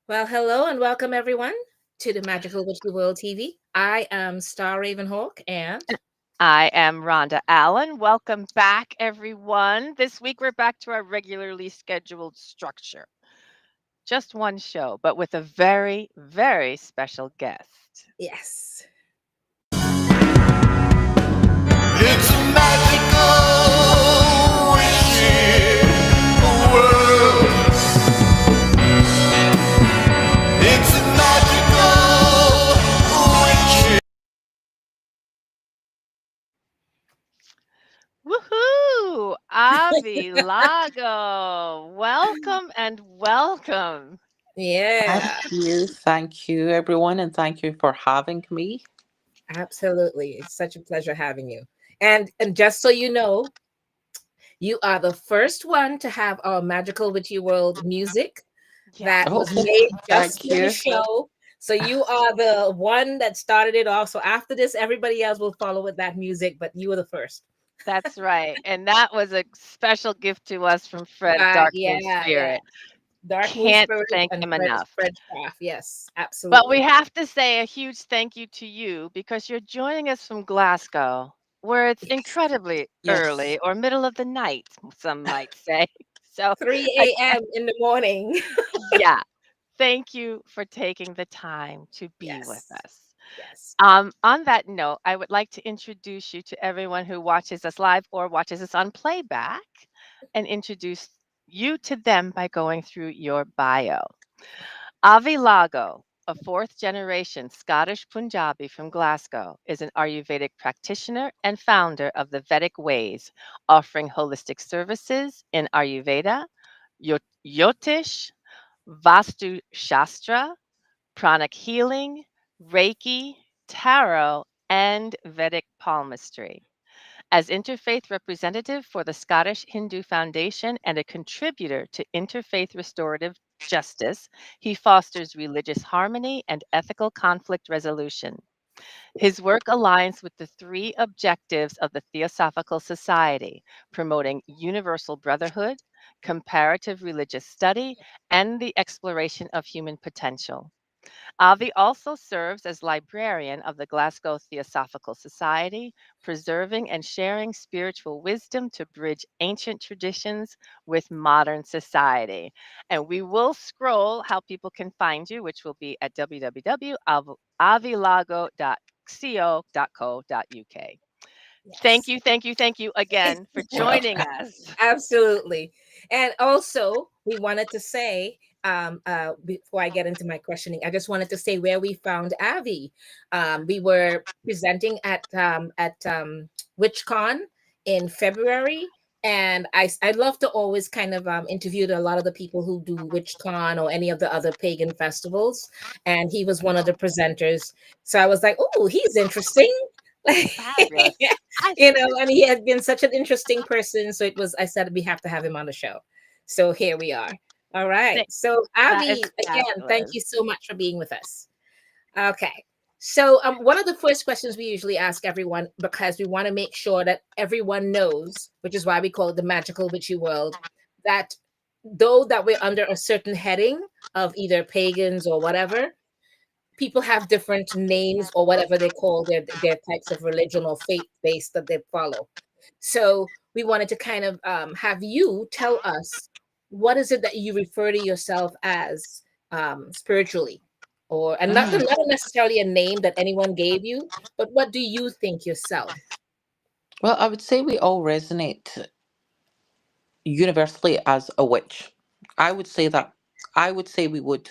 Well, hello and welcome everyone to the Magical Witchy World TV. I am Star Ravenhawk and I am Rhonda Allen. Welcome back, everyone. This week we're back to our regularly scheduled structure. Just one show, but with a very, very special guest. yes. It's a magical, witchy world. It's a magical, witchy. Woohoo! Avi Lago. Welcome and welcome. Yeah, Thank you, everyone, and thank you for having me. absolutely. It's such a pleasure having you. And just so you know, you are the first one to have our Magical Witchy World music that Oh, was Yes, made just thank for the you. show. So you are the one that started it off. So after this, everybody else will follow with that music, but you were the first. that's right. And that was a special gift to us from Fred Dark Moon Yeah. Spirit. Dark Moon Can't Spirit thank and him enough. Fred Craft. Yes, But we absolutely. have to say a huge thank you to you because you're joining us from Glasgow, where it's Yes. incredibly Yes. early or middle of the night, some might say. So, 3 a.m. in the morning. yeah, thank you for taking the time to be with Yes. us. Yes. On that note, I would like to introduce you to everyone who watches us live or watches us on playback and introduce you to them by going through your bio. Avi Lago, a fourth generation Scottish Punjabi from Glasgow, is an Ayurvedic practitioner and founder of the Vedic Ways, offering holistic services in Ayurveda, Yotish, Vastu Shastra, pranic healing, Reiki, tarot, and Vedic palmistry. As interfaith representative for the Scottish Hindu Foundation and a contributor to Interfaith Restorative Justice, he fosters religious harmony and ethical conflict resolution. His work aligns with the three objectives of the Theosophical Society, promoting universal brotherhood, comparative religious study, and the exploration of human potential. Avi also serves as librarian of the Glasgow Theosophical Society, preserving and sharing spiritual wisdom to bridge ancient traditions with modern society. And we will scroll how people can find you, which will be at www.avilago.co.uk. Thank Yes. you, thank you, thank you again for joining us. Absolutely. And also, we wanted to say, before I get into my questioning, I just wanted to say where we found Avi. We were presenting at WitchCon in February. And I love to always kind of interview a lot of the people who do WitchCon or any of the other pagan festivals. And he was one of the presenters. So I was like, oh, he's interesting. Fabulous. I, And he has been such an interesting person. So I said we have to have him on the show. So here we are. All right. think So that is Avi, again, thank fabulous. you so much for being with us. Okay. So one of the first questions we usually ask everyone, because we want to make sure that everyone knows, which is why we call it the magical witchy world, that though that we're under a certain heading of either pagans or whatever, people have different names or whatever they call their types of religion or faith base that they follow. So we wanted to kind of have you tell us what is it that you refer to yourself as spiritually, or and not Mm. not necessarily a name that anyone gave you, but what do you think yourself? Well, I would say we all resonate universally as a witch. I would say that. I would say we would.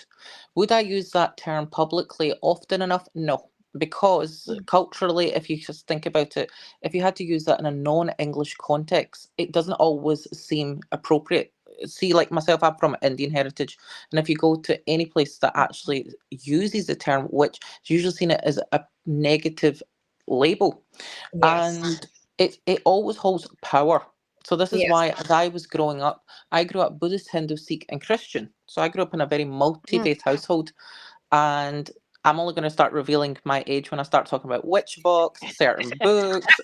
Would I use that term publicly often enough? No. Because Mm. culturally, if you just think about it, if you had to use that in a non English context, it doesn't always seem appropriate. See, like myself, I'm from Indian heritage. And if you go to any place that actually uses the term witch, it's usually seen it as a negative label. Yes. And it always holds power. So this is Yes. why, as I was growing up, I grew up Buddhist, Hindu, Sikh, and Christian. So I grew up in a very Mm. multi-faith household, and I'm only going to start revealing my age when I start talking about witch box, certain books,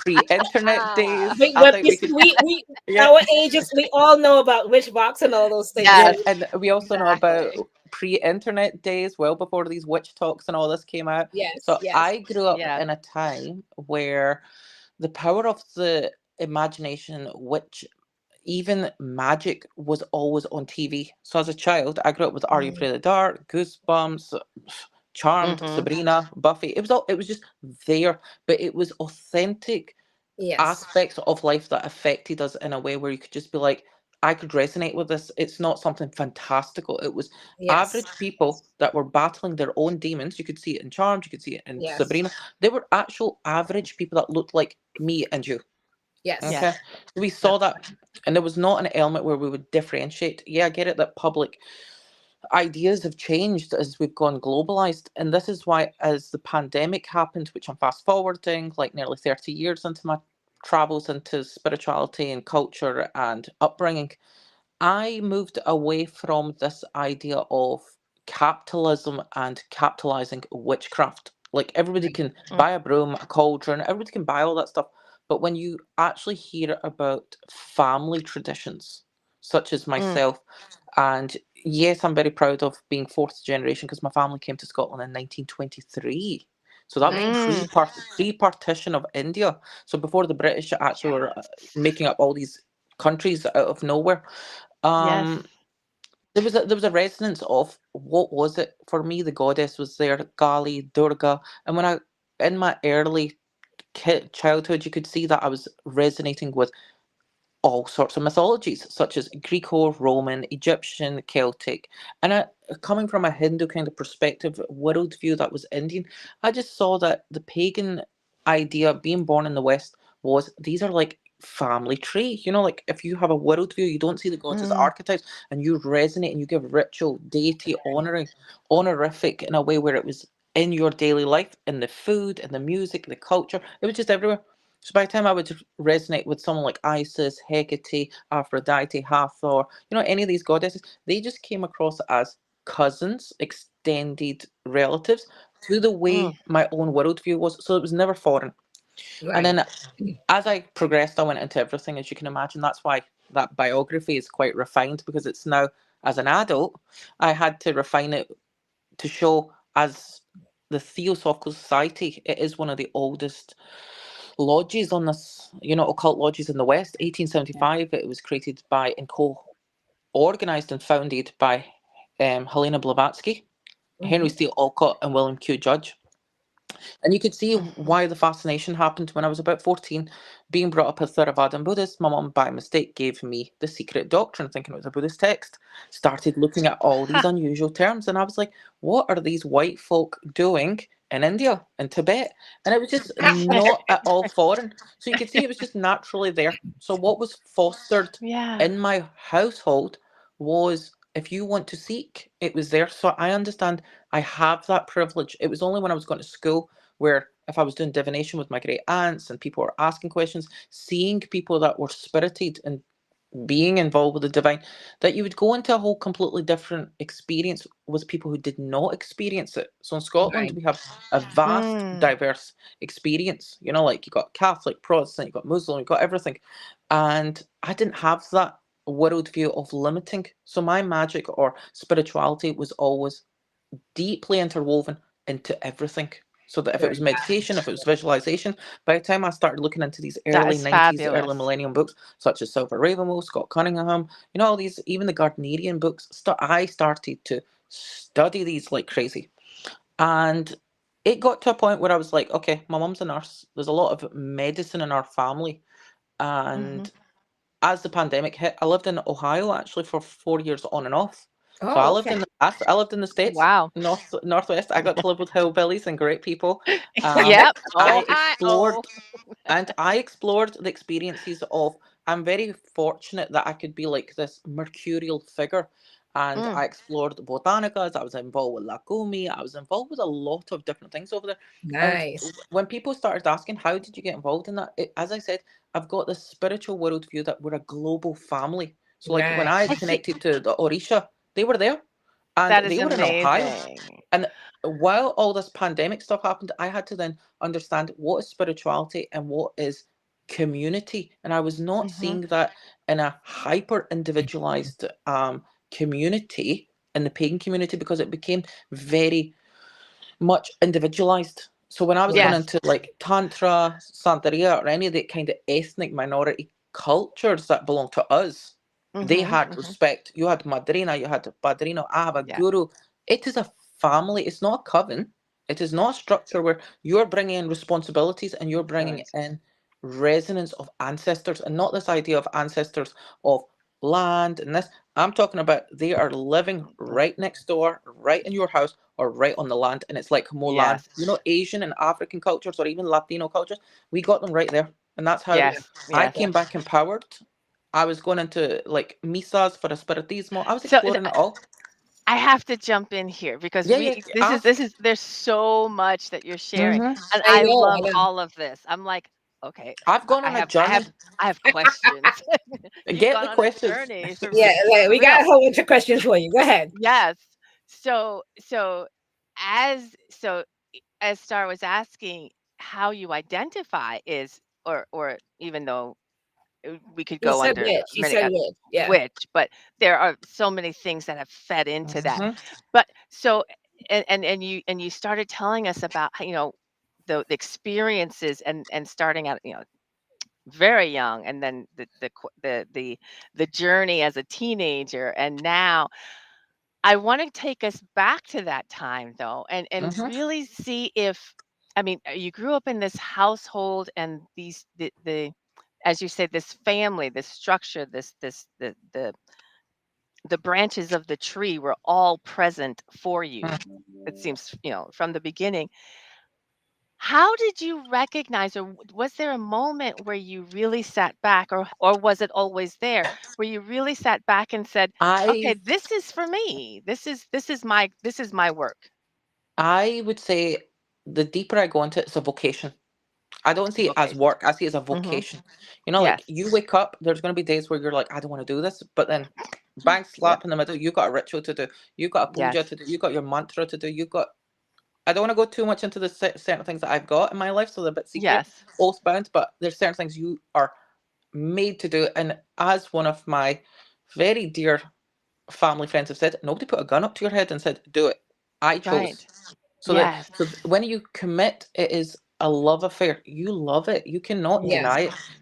pre-internet days. I But think you we see, could, we yeah, our ages, we all know about Witchbox and all those things. yeah, Yes, So and we also know about exactly. pre-internet days, well before these witch talks and all this came out. Yes, So yes. I grew up Yeah. in a time where the power of the imagination, which even magic, was always on TV. So as a child, I grew up with Are You Mm, Afraid of the Dark, Goosebumps, Charmed, Mhm. Sabrina, Buffy. It was just there, but it was authentic yes, aspects of life that affected us in a way where you could just be like, I could resonate with this. It's not something fantastical. It was yes, average people that were battling their own demons. You could see it in Charmed, you could see it in yes, Sabrina. They were actual average people that looked like me and you. yes, Okay. Yes. We Yep. saw that, and there was not an element where we would differentiate. Yeah, I get it that public ideas have changed as we've gone globalized. And this is why, as the pandemic happened, which I'm fast forwarding like nearly 30 years into my travels into spirituality and culture and upbringing, I moved away from this idea of capitalism and capitalizing witchcraft. Like everybody right, can Mm. buy a broom, a cauldron, everybody can buy all that stuff. But when you actually hear about family traditions, such as Mm. myself, and yes, I'm very proud of being fourth generation because my family came to Scotland in 1923. So that was nice, Mm. pre-partition of India. So before the British actually were making up all these countries out of nowhere. Yes. Um, there was a resonance of what was it for me. The goddess was there, Kali, Durga, and when I in my early childhood, you could see that I was resonating with all sorts of mythologies, such as Greco, Roman, Egyptian, Celtic. And coming from a Hindu kind of perspective, worldview that was Indian, I just saw that the pagan idea, being born in the West, was these are like family tree. You know, like if you have a worldview, you don't see the gods as Mm. archetypes, and you resonate and you give ritual, deity, honoring, honorific in a way where it was in your daily life, in the food, in the music, the culture. It was just everywhere. So by the time I would resonate with someone like Isis, Hecate, Aphrodite, Hathor, you know, any of these goddesses, they just came across as cousins, extended relatives, to the Mm. way my own worldview was. So it was never foreign. And right. then as I progressed, I went into everything, as you can imagine. That's why that biography is quite refined, because it's now, as an adult, I had to refine it to show as the Theosophical Society, it is one of the oldest lodges on this, you know, occult lodges in the West. 1875, it was created by and co-organized and founded by Helena Blavatsky, Henry Hmm. Steele Olcott, and William Q. Judge. And you could see why the fascination happened when I was about 14, being brought up as Theravadan Buddhist. My mum, by mistake, gave me The Secret Doctrine, thinking it was a Buddhist text. Started looking at all these unusual terms, and I was like, what are these white folk doing in India and Tibet? And it was just not at all foreign. So you could see it was just naturally there. So what was fostered Yeah. in my household was, if you want to seek, it was there. So I understand I have that privilege. It was only when I was going to school where, if I was doing divination with my great aunts and people were asking questions, seeing people that were spirited and being involved with the divine, that you would go into a whole completely different experience with people who did not experience it. So in Scotland, Right. we have a vast, Mm. diverse experience. You know, like you got Catholic, Protestant, you got Muslim, you got everything. And I didn't have that worldview of limiting. So my magic or spirituality was always deeply interwoven into everything. So that if it was Very meditation, if it was visualization, by the time I started looking into these That early is 90s, early fabulous. millennium books, such as Silver Ravenwood, Scott Cunningham, you know, all these, even the Gardnerian books, I started to study these like crazy. And it got to a point where I was like, okay, my mum's a nurse. There's a lot of medicine in our family. Mhm. And as the pandemic hit, I lived in Ohio actually for 4 years on and off. So Oh, okay. I lived in the States, Wow. northwest. I got to live with hillbillies and great people. Yep. I Ohio. explored and I explored the experiences of. I'm very fortunate that I could be like this mercurial figure. And Mm. I explored the botanicas. I was involved with Lagumi. I was involved with a lot of different things over there. And Nice. when people started asking, how did you get involved in that? As I said, I've got this spiritual worldview that we're a global family. So, like when Right. I I see. connected to the Orisha, they were there and That is they were in Ohio. amazing. And while all this pandemic stuff happened, I had to then understand what is spirituality and what is community. And I was not Mhm. seeing that in a hyper individualized community. in the pagan community because it became very much individualized. So when I was going Yes. into like Tantra, Santeria, or any of the kind of ethnic minority cultures that belong to us, they Mm-hmm. had Mm-hmm. respect. You had Madrina, you had Padrino, I have a Yes. guru. It is a family, it's not a coven. It is not a structure where you're bringing in responsibilities and you're bringing Correct. in resonance of ancestors, and not this idea of ancestors of land and this. I'm talking about they are living Mhm. right next door, right in your house, or right on the land, and it's like Mulan. Yes. You know, Asian and African cultures, or even Latino cultures, we got them right there, and that's how Yes. I Yes. came back empowered. I was going into like misas for espiritismo. I was So exploring it all. I have to jump in here because Yeah, yeah. this is there's so much that you're sharing, Hmm. and I I know, I love know. all of this. I'm like, okay, I've gone I on a have journey. I have questions. You've Get gone the on a questions. journey Yeah, like, for we got real. a whole bunch of questions for you. Go ahead. Yes. So so as Star was asking how you identify is or even though we could She go said under which. She many said which. Yeah. which, but there are so many things that have fed into that. Hmm. But so and you started telling us about how, the experiences and starting out, very young, and then the journey as a teenager, and now I want to take us back to that time though, and Hmm. really see if, I mean, you grew up in this household and the as you said, this family, this structure, the branches of the tree were all present for you. It seems, from the beginning. How did you recognize, or was there a moment where you really sat back, or was it always there, where you really sat back and said, "Okay, I this is for me. This is my work." I would say the deeper I go into it, it's a vocation. I don't see it as Vocation. work. I see it as a Mhm. vocation. You know, like Yes. you wake up, there's going to be days where you're like, I don't want to do this. But then bang, Yep. slap in the middle, you got a ritual to do. You got a puja Yes. to do. You got your mantra to do. You got, I don't want to go too much into the certain things that I've got in my life. So they're a bit secret, Yes. oath bound. But there's certain things you are made to do. And as one of my very dear family friends have said, nobody put a gun up to your head and said, do it. I chose. Right. So that Yes. when you commit, it is a love affair. You love it. You cannot Yeah. deny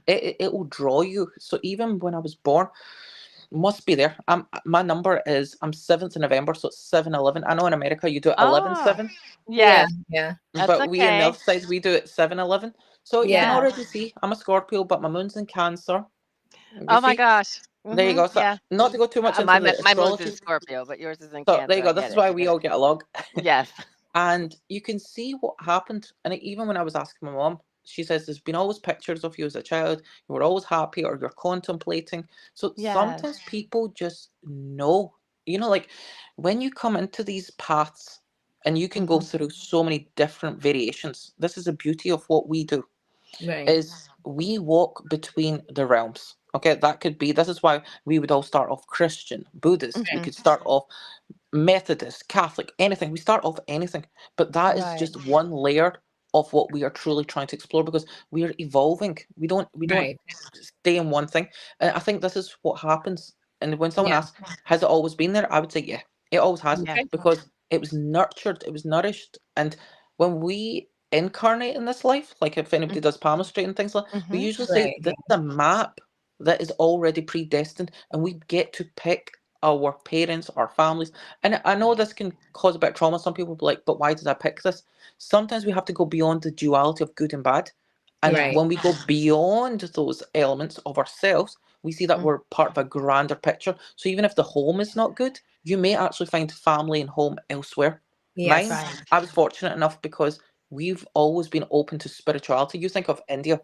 it. It will draw you. So even when I was born, must be there. My number is I'm 7th of November, so it's 7/11. I know in America you do it 11 Oh, 7, Yeah. yes. Yeah. That's but we in the okay. other side we do it 7/11. So you can Yeah. Yes. already see I'm a Scorpio, but my moon's in Cancer. You Oh my see, gosh. there you Mhm. go. So Yeah. not to go too much into the My moon's in astrology. Scorpio, but yours is in So there Cancer. you I go. This get is it. why I we get it. all get along. Yes. And you can see what happened. And even when I was asking my mom, she says there's been always pictures of you as a child. You were always happy or you're contemplating. So Yes. sometimes people just know, like when you come into these paths and you can go Mhm. through so many different variations. This is the beauty of what we do Right. is we walk between the realms. Okay, that could be, this is why we would all start off Christian, Buddhist. We Mhm. could start off Methodist, Catholic, anything. We start off anything, but that is Right. just one layer of what we are truly trying to explore because we are evolving. We don't Right. stay in one thing. And I think this is what happens. And when someone Yeah. asks, "Has it always been there?" I would say, "Yeah, it always has," Yeah. Okay. because it was nurtured, it was nourished, and when we incarnate in this life, like if Mm. anybody does palmistry and things like, we Mhm. usually say Right. this Yeah. is a map that is already predestined, and we get to pick our parents, our families. And I know this can cause a bit of trauma. Some people be like, but why did I pick this? Sometimes we have to go beyond the duality of good and bad. And Right. when Yes. we go beyond those elements of ourselves, we see that Mm. we're part of a grander picture. So even if the home is not good, you may actually find family and home elsewhere. Mine, Yes. Right. I was fortunate enough because we've always been open to spirituality. You think of India,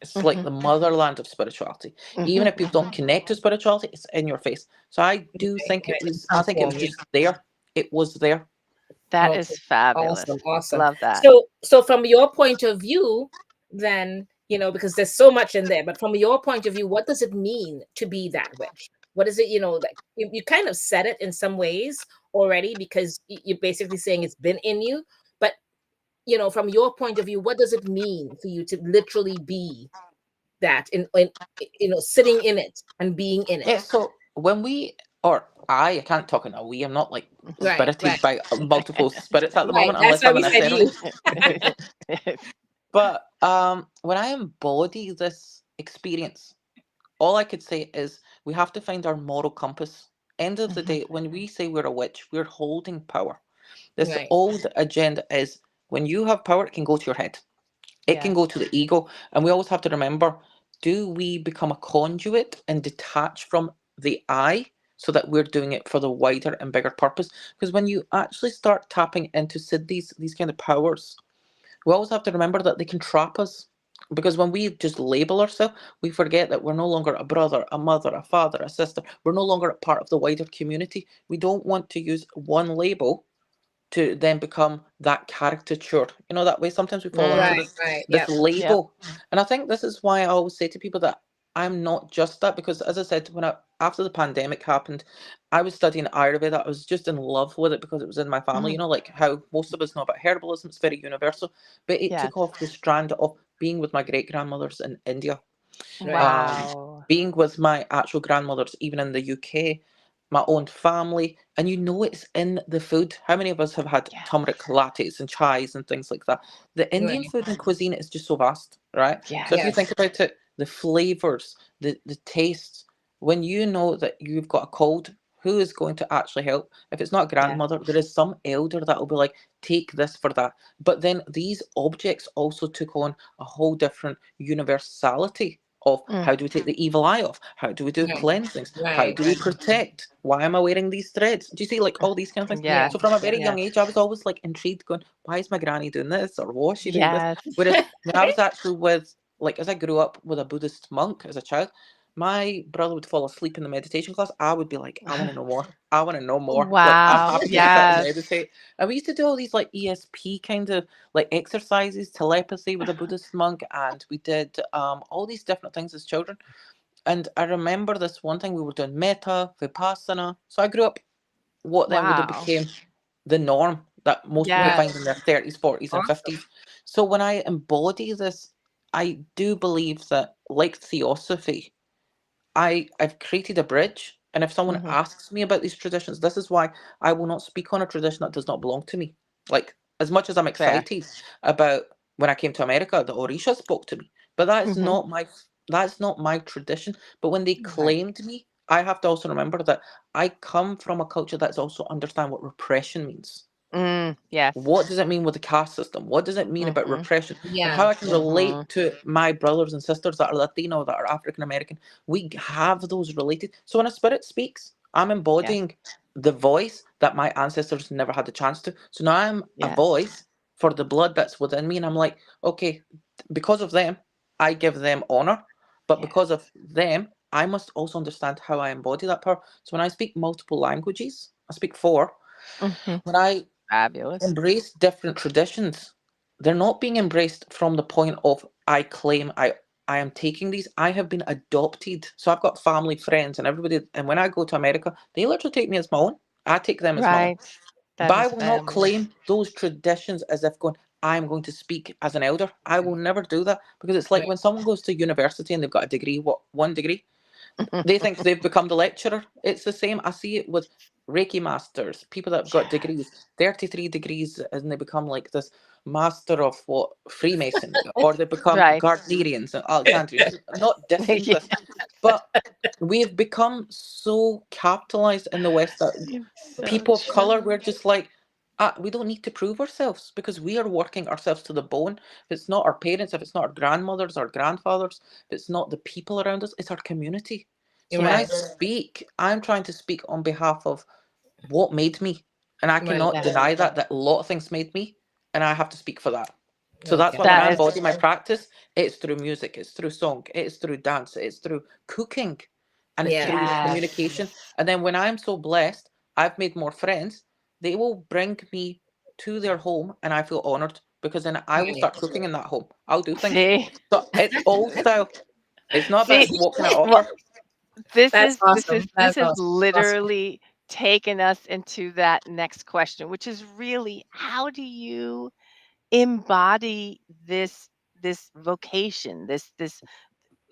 it's like Mhm. the motherland of spirituality. Even Mhm. if people don't Mhm. connect to spirituality, it's in your face. So I do Right. think it Right. In was, I some think it form. was Yeah. just there. It was there. That Okay. is fabulous. Awesome. Awesome. Love that. So from your point of view, then, because there's so much in there, but from your point of view, what does it mean to be that witch? What is it, like you kind of said it in some ways already because you're basically saying it's been in you, but from your point of view, what does it mean for you to literally be that in sitting in it and being in Yeah, it? so when we, or I can't talk in a we. I'm not like Right, spirited by multiple spirits at the right. moment, That's unless why I'm we in a said you. ceremony. But when I embody this experience, all I could say is we have to find our moral compass. End of the Mhm. day, when we say we're a witch, we're holding power. This Right, old agenda is when you have power, it can go to your head. It can Yes. go to the ego. And we always have to remember, do we become a conduit and detach from the I so that we're doing it for the wider and bigger purpose? Because when you actually start tapping into these kind of powers, we always have to remember that they can trap us. Because when we just label ourselves, we forget that we're no longer a brother, a mother, a father, a sister. We're no longer a part of the wider community. We don't want to use one label to then become that caricature. You know, that way sometimes we fall into Mm. right, this right. this Yep. Yep. label. And I think this is why I always say to people that I'm not just that, because as I said, when I after the pandemic happened, I was studying Ayurveda. I was just in love with it because it was in my family, you Mhm. know, like how most of us know about herbalism, it's very universal. But it Yes. took off the strand of being with my great grandmothers in India, Right. Wow. being with my actual grandmothers, even in the UK, my own family, and you know it's in the food. How many of us have had Yes. turmeric lattes and chais and things like that? The Indian Right. food and cuisine is just so vast, right? So if you Yes. think Yes. about it, the flavors, the tastes, when you know that you've got a cold, who is going to actually help? If it's not a Yes. grandmother, there is some elder that will be like, take this for that. But then these objects also took on a whole different universality of Mm. how do we take the evil eye off? How do we do Right. cleansings? How Right. do we Right. protect? Why am I wearing these threads? Do you see, like all these kind of things? Yeah. Yes. So from a very Yes. young age, I was always like intrigued, going, "Why is my granny doing this, or was she doing this?" Yes. Whereas when I was actually with, like, as I grew up with a Buddhist monk as a child, my brother would fall asleep in the meditation class. I would be like, "I want to know more. I want to know more. Like, I'm Wow. happy to sit and Yes. meditate." And we used to do all these like ESP kind of like exercises, telepathy with a Buddhist monk, and we did all these different things as children. And I remember this one thing we were doing metta, vipassana. So I grew up what then would have Wow. became the norm that most people Yes. Yes. find in their 30s, 40s, and Awesome. 50s. So when I embody this, I do believe that, like theosophy, I've created a bridge. And if someone Mhm. asks me about these traditions, this is why I will not speak on a tradition that does not belong to me. Like, as much as I'm Fair. excited about when I came to America, the Orisha spoke to me. But Mhm. that's not my tradition. But when they Right. claimed me, I have to also remember that I come from a culture that's also understand what repression means. Yes. What does it mean with the caste system? What does it mean about Mhm. repression? And Yeah. how I can Mhm. relate to my brothers and sisters that are Latino, that are African American. We have those related. So when a spirit speaks, I'm Yes. embodying the voice that my ancestors never had the chance to. So now I'm a Yes. voice for the blood that's within me. And I'm like, okay, because of them, I give them honor. But Yes. because of them, I must also understand how I embody that power. So when I speak multiple languages, I speak four. Mhm. When I Fabulous. embrace different traditions, they're not being embraced from the point of I claim I am taking these. I have been adopted. So I've got family, friends, and everybody. And when I go to America, they literally take me as my own. I take them as my own. Right. But That I is will not fabulous. claim those traditions as if going, I'm going to speak as an elder. I will never do that, because it's like Right. when someone goes to university and they've got a degree, what, one degree, they think they've become the lecturer. It's the same. I see it with Reiki masters, people that have got degrees, Yes. 33 degrees, and they become like this master of what, Freemasonry, or they become Right. Gardnerians and Alexandrians. I'm not dissing Yeah. this, but we've become so capitalized in the West that It's so people of color, true. we're just like, we don't need to prove ourselves because we are working ourselves to the bone. If it's not our parents, if it's not our grandmothers, our grandfathers, if it's not the people around us, it's our community. So when I Right. speak, I'm trying to speak on behalf of what made me. And I Right. cannot Yes. deny that a lot of things made me, and I have to speak for that. So that's Okay. why when I That is embody my practice, it's through music, it's through song, it's through dance, it's through cooking, and it's Yeah. through yes. communication. And then when I'm so blessed, I've made more friends, they will bring me to their home and I feel honored, because then I will Right. start cooking in that home. I'll do things. See? So it's old style. It's not See, about what can I well, offer. this That's is this is awesome. this That's has awesome. Awesome. literally taken us into that next question, which is really how do you embody this vocation, this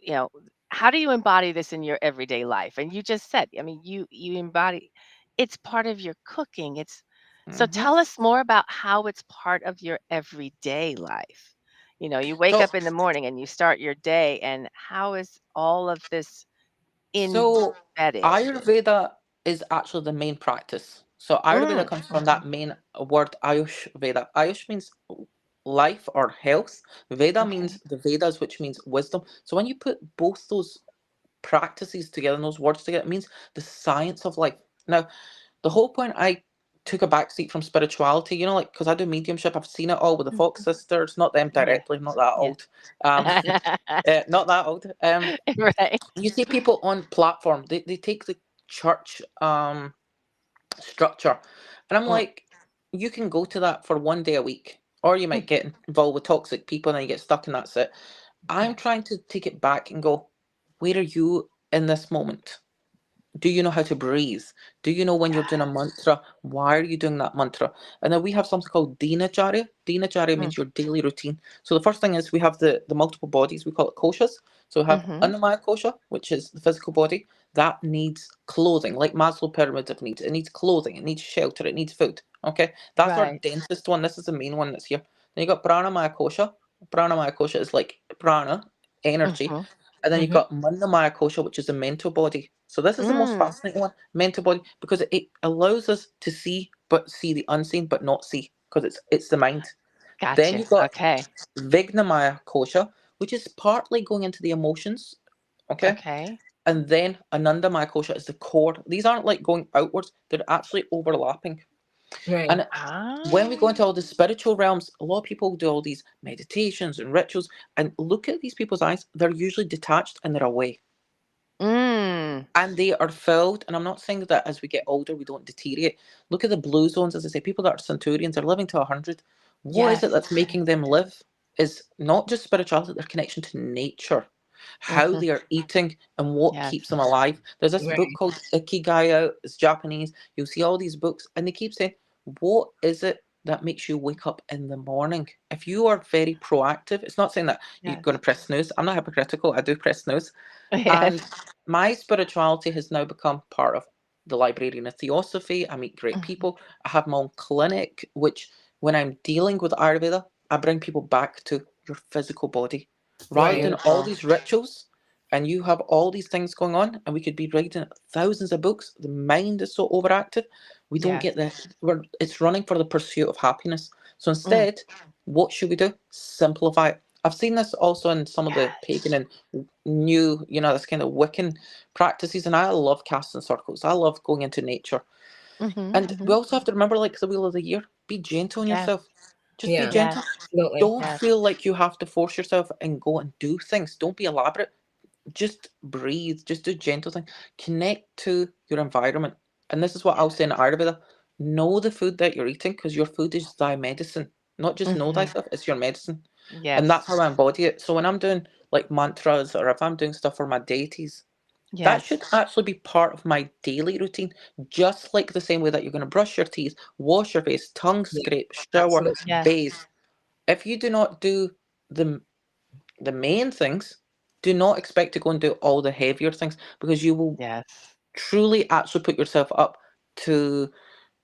you know how do you embody this in your everyday life? And you just said, I mean, you embody it's part of your cooking. It's so Hmm. tell us more about how it's part of your everyday life. You know, you wake So, up in the morning and you start your day, and how is all of this so embedded? Ayurveda is actually the main practice. So Ayurveda Mm, comes from that main word Ayush Veda. Ayush means life or health. Veda okay. means the Vedas, which means wisdom. So when you put both those practices together and those words together, it means the science of life. Now, the whole point I took a backseat from spirituality, you know, like because I do mediumship, I've seen it all with the Fox Mhm. sisters, not them Yeah. directly, I'm not that Yes. old. Um, not that old. Right. You see people on platform, they take the church structure, and I'm Mm, like, you can go to that for one day a week, or you mm, might get involved with toxic people and then you get stuck and that's it. I'm yes. trying to take it back and go, where are you in this moment? Do you know how to breathe? Do you know when you're doing a Yes. mantra? Why are you doing that mantra? And then we have something called Dinacharya. Dinacharya Mm, means your daily routine. So the first thing is we have the multiple bodies. We call it koshas. So we have mhm. Annamaya kosha, which is the physical body. That needs clothing, like Maslow pyramid of needs. It needs clothing. It needs shelter. It needs food. Okay, that's our Right. densest one. This is the main one that's here. Then you got Pranamaya kosha. Pranamaya kosha is like prana, energy, Mhm. and then you've Mhm. got Mandamaya kosha, which is the mental body. So this is the most Mm, fascinating one, mental body, because it allows us to see, but see the unseen, but not see, because it's the mind. Then gotcha. you've got Okay. Vignamaya kosha, which is partly going into the emotions, okay? Okay. And then Anandamaya kosha is the core. These aren't like going outwards; they're actually overlapping. Right. And when we go Ah. into all the spiritual realms, a lot of people do all these meditations and rituals, and look at these people's eyes; they're usually detached and they're away. Mm. And they are filled, and I'm not saying that as we get older we don't deteriorate. Look at the blue zones, as I say, people that are centurions are living to 100. What is it Yes. that's making them live? Is not just spirituality, their connection to nature, how Mhm. they are eating and what Yes. keeps them alive. There's this book Right. called Ikigai out, it's Japanese. You'll see all these books and they keep saying, what is it that makes you wake up in the morning? If you are very proactive, it's not saying that you're Yes. going to press snooze. I'm not hypocritical, I do press snooze. And Yes. my spirituality has now become part of the librarian of theosophy. I meet great Mhm. people. I have my own clinic, which when I'm dealing with Ayurveda, I bring people back to your physical body. Rather Right. than all Beautiful. these rituals and you have all these things going on, and we could be writing thousands of books, the mind is so overactive, we don't Yes. get it's running for the pursuit of happiness. So Mm. instead, what should we do? Simplify it. I've seen this also in some of the pagan Yes. and new, this kind of Wiccan practices, and I love casting circles. I love going into nature. Mhm. And we Mhm. also have to remember, like the wheel of the year, be gentle on Yes. yourself. Just be Yeah. gentle. Yes. Absolutely. Don't Yes. feel like you have to force yourself and go and do things. Don't be elaborate. Just breathe. Just do gentle things. Connect to your environment. And this is what I'll Yes. say in Ayurveda. Know the food that you're eating, because your food is thy medicine. Not just know Mhm. thyself, it's your medicine. And that's Yes. how I embody it. So when I'm doing like mantras, or if I'm doing stuff for my deities, that should Yes. actually be part of my daily routine, just like the same way that you're going to brush your teeth, wash your face, tongue Yeah. scrape, shower, Absolutely. bathe. Yes. If you do not do the the main things, do not expect to go and do all the heavier things, because you will Yes. truly actually put yourself up to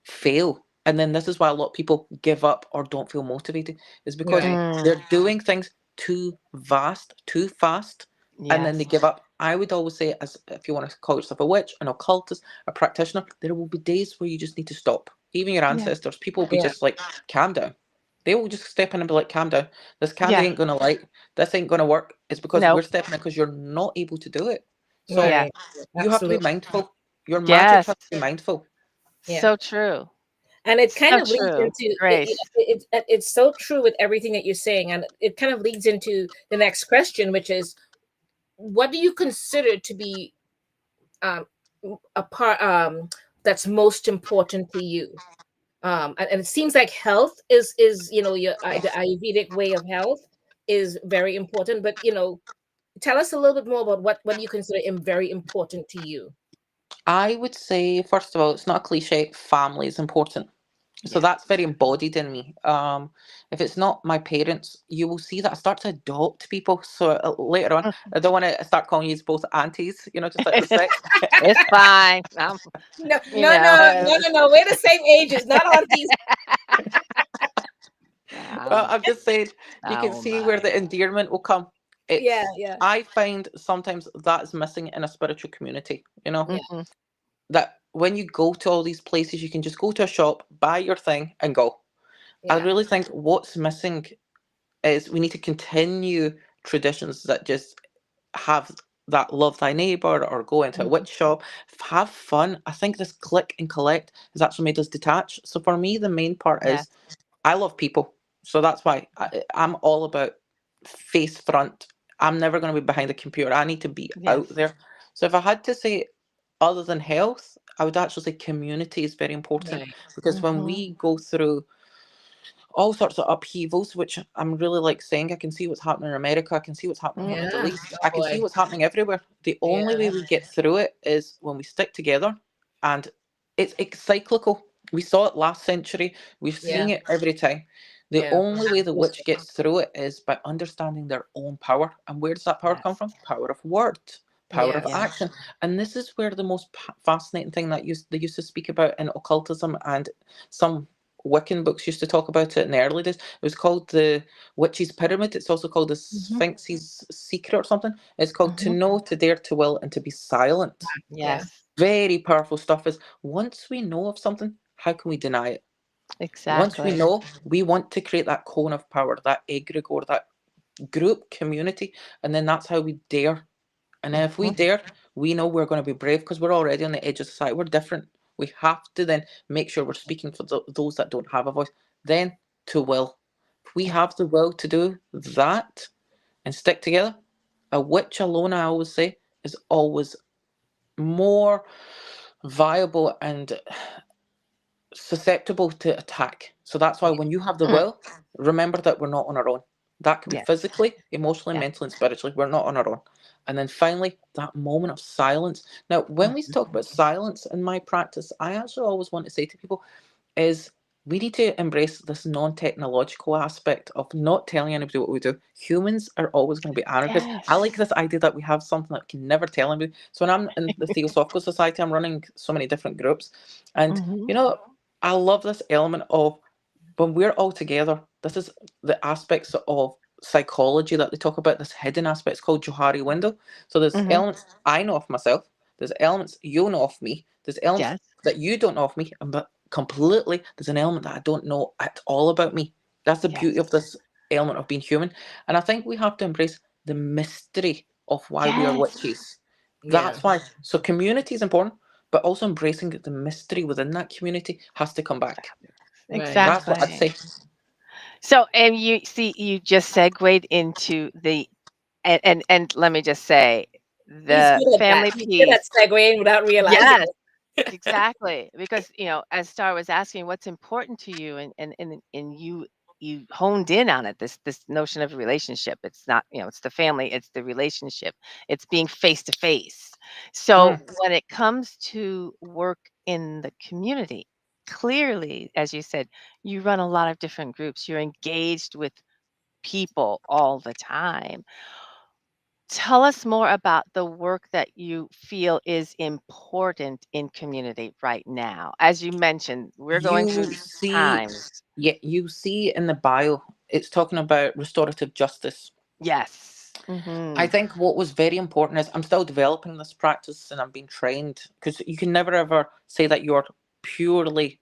fail. And then this is why a lot of people give up or don't feel motivated, is because Right. Mm. they're doing things too vast, too fast, and then they Yes. give up. I would always say, as if you want to call yourself a witch, an occultist, a practitioner, there will be days where you just need to stop. Even your Yeah. ancestors, people will be Yeah. just like, calm down. They will just step in and be like, calm down. This candy Yeah. ain't gonna light. This ain't gonna work. It's because we're Nope. stepping in because you're not able to do it. So Yes. Right. you have to be Absolutely. mindful. Your magic Yes. has to be mindful. Yeah. So true. And it kind So of leads true. into Grace. it's so true with everything that you're saying, and it kind of leads into the next question, which is, what do you consider to be um, a part that's most important to you? And it seems like health is your the Ayurvedic way of health is very important, but tell us a little bit more about what you consider very important to you. I would say, first of all, it's not a cliche, family is important. So Yeah. that's very embodied in me. If it's not my parents, you will see that I start to adopt people. So later on, I don't want to start calling you both aunties, just like respect. It's fine. No, You no, know, no, no, no, no. We're the same ages, not aunties. um, I'm just saying, you can oh see where my. the endearment will come. Yeah, It's, yeah, I find sometimes that's missing in a spiritual community, yeah, Hmm. that when you go to all these places, you can just go to a shop, buy your thing, and go. I yeah, really think what's missing is we need to continue traditions that just have that love thy neighbor or go into a witch shop, have fun. I think this click and collect has actually made us detach. So for me, the main part Yes. is I love people. So that's why I'm all about face front. I'm never going to be behind the computer. I need to be out Yes. there. So if I had to say, other than health, I would actually say community is very important, right. because when Hmm. we go through all sorts of upheavals, which I'm really like saying, I can see what's happening in America, I can see what's happening in the Middle Yeah. East, Oh I can see boy. what's happening everywhere. The only Yeah, way we get through it is when we stick together, and it's cyclical. We saw it last century, we're yeah, seeing it every time. The yeah. only way the witch Absolutely. gets through it is by understanding their own power. And where does that power come Yes. from? Power of word, power of Yes. Yes. action. And this is where the most fascinating thing that they used to speak about in occultism, and some Wiccan books used to talk about it in the early days. It was called the Witch's Pyramid. It's also called the Hmm. Sphinx's Secret or something. It's called to Hmm. know, to dare, to will, and to be silent. Yeah, Yes. Very powerful stuff. Is once we know of something, how can we deny it? Once we Exactly. know, we want to create that cone of power, that egregore, that group community, and then that's how we dare. And then if we Hmm. dare, we know we're going to be brave because we're already on the edge of society. We're different. We have to then make sure we're speaking for those that don't have a voice. Then to will. If we Yeah. have the will to do that and stick together, a witch alone, I always say, is always more viable and susceptible to attack. So that's why when you have the Mm. will, remember that we're not on our own. That could be Yes. physically, emotionally, Yeah. mentally, and spiritually. We're not on our own. And then finally, that moment of silence. Now, when we talk about silence in my practice, I actually always want to say to people is we need to embrace this non-technological aspect of not telling anybody what we do. Humans are always going to be anarchists. I Yes. like this idea that we have something that can never tell anybody. So when I'm in the Theosophical Society, I'm running so many different groups. And, Hmm. I love this element of when we're all together, this is the aspects of psychology that they talk about, this hidden aspect. It's called Johari window. So there's Hmm. elements I know of myself, there's elements you know of me, there's elements Yes. that you don't know of me, and but completely there's an element that I don't know at all about me. That's the beauty Yes. of this element of being human. And I think we have to embrace the mystery of why we are Yes. witches. yeah, That's why. So community is important, but also embracing the mystery within that community has to come back. right. That's what I'd Exactly. say. So, and you see, you just segued into the, and let me just say, He's the good at that. family He's good at piece. segueing without realizing Yes, it. exactly. Because, as Star was asking, what's important to you, and you honed in on it, this notion of relationship. It's not, it's the family, it's the relationship, it's being face to face. So Mm. when it comes to work in the community, clearly, as you said, you run a lot of different groups. You're engaged with people all the time. Tell us more about the work that you feel is important in community right now. As you mentioned, we're going through You these see, times. yeah, you see in the bio, it's talking about restorative justice. Yes. I Mhm. think what was very important is I'm still developing this practice and I'm being trained because you can never ever say that you're purely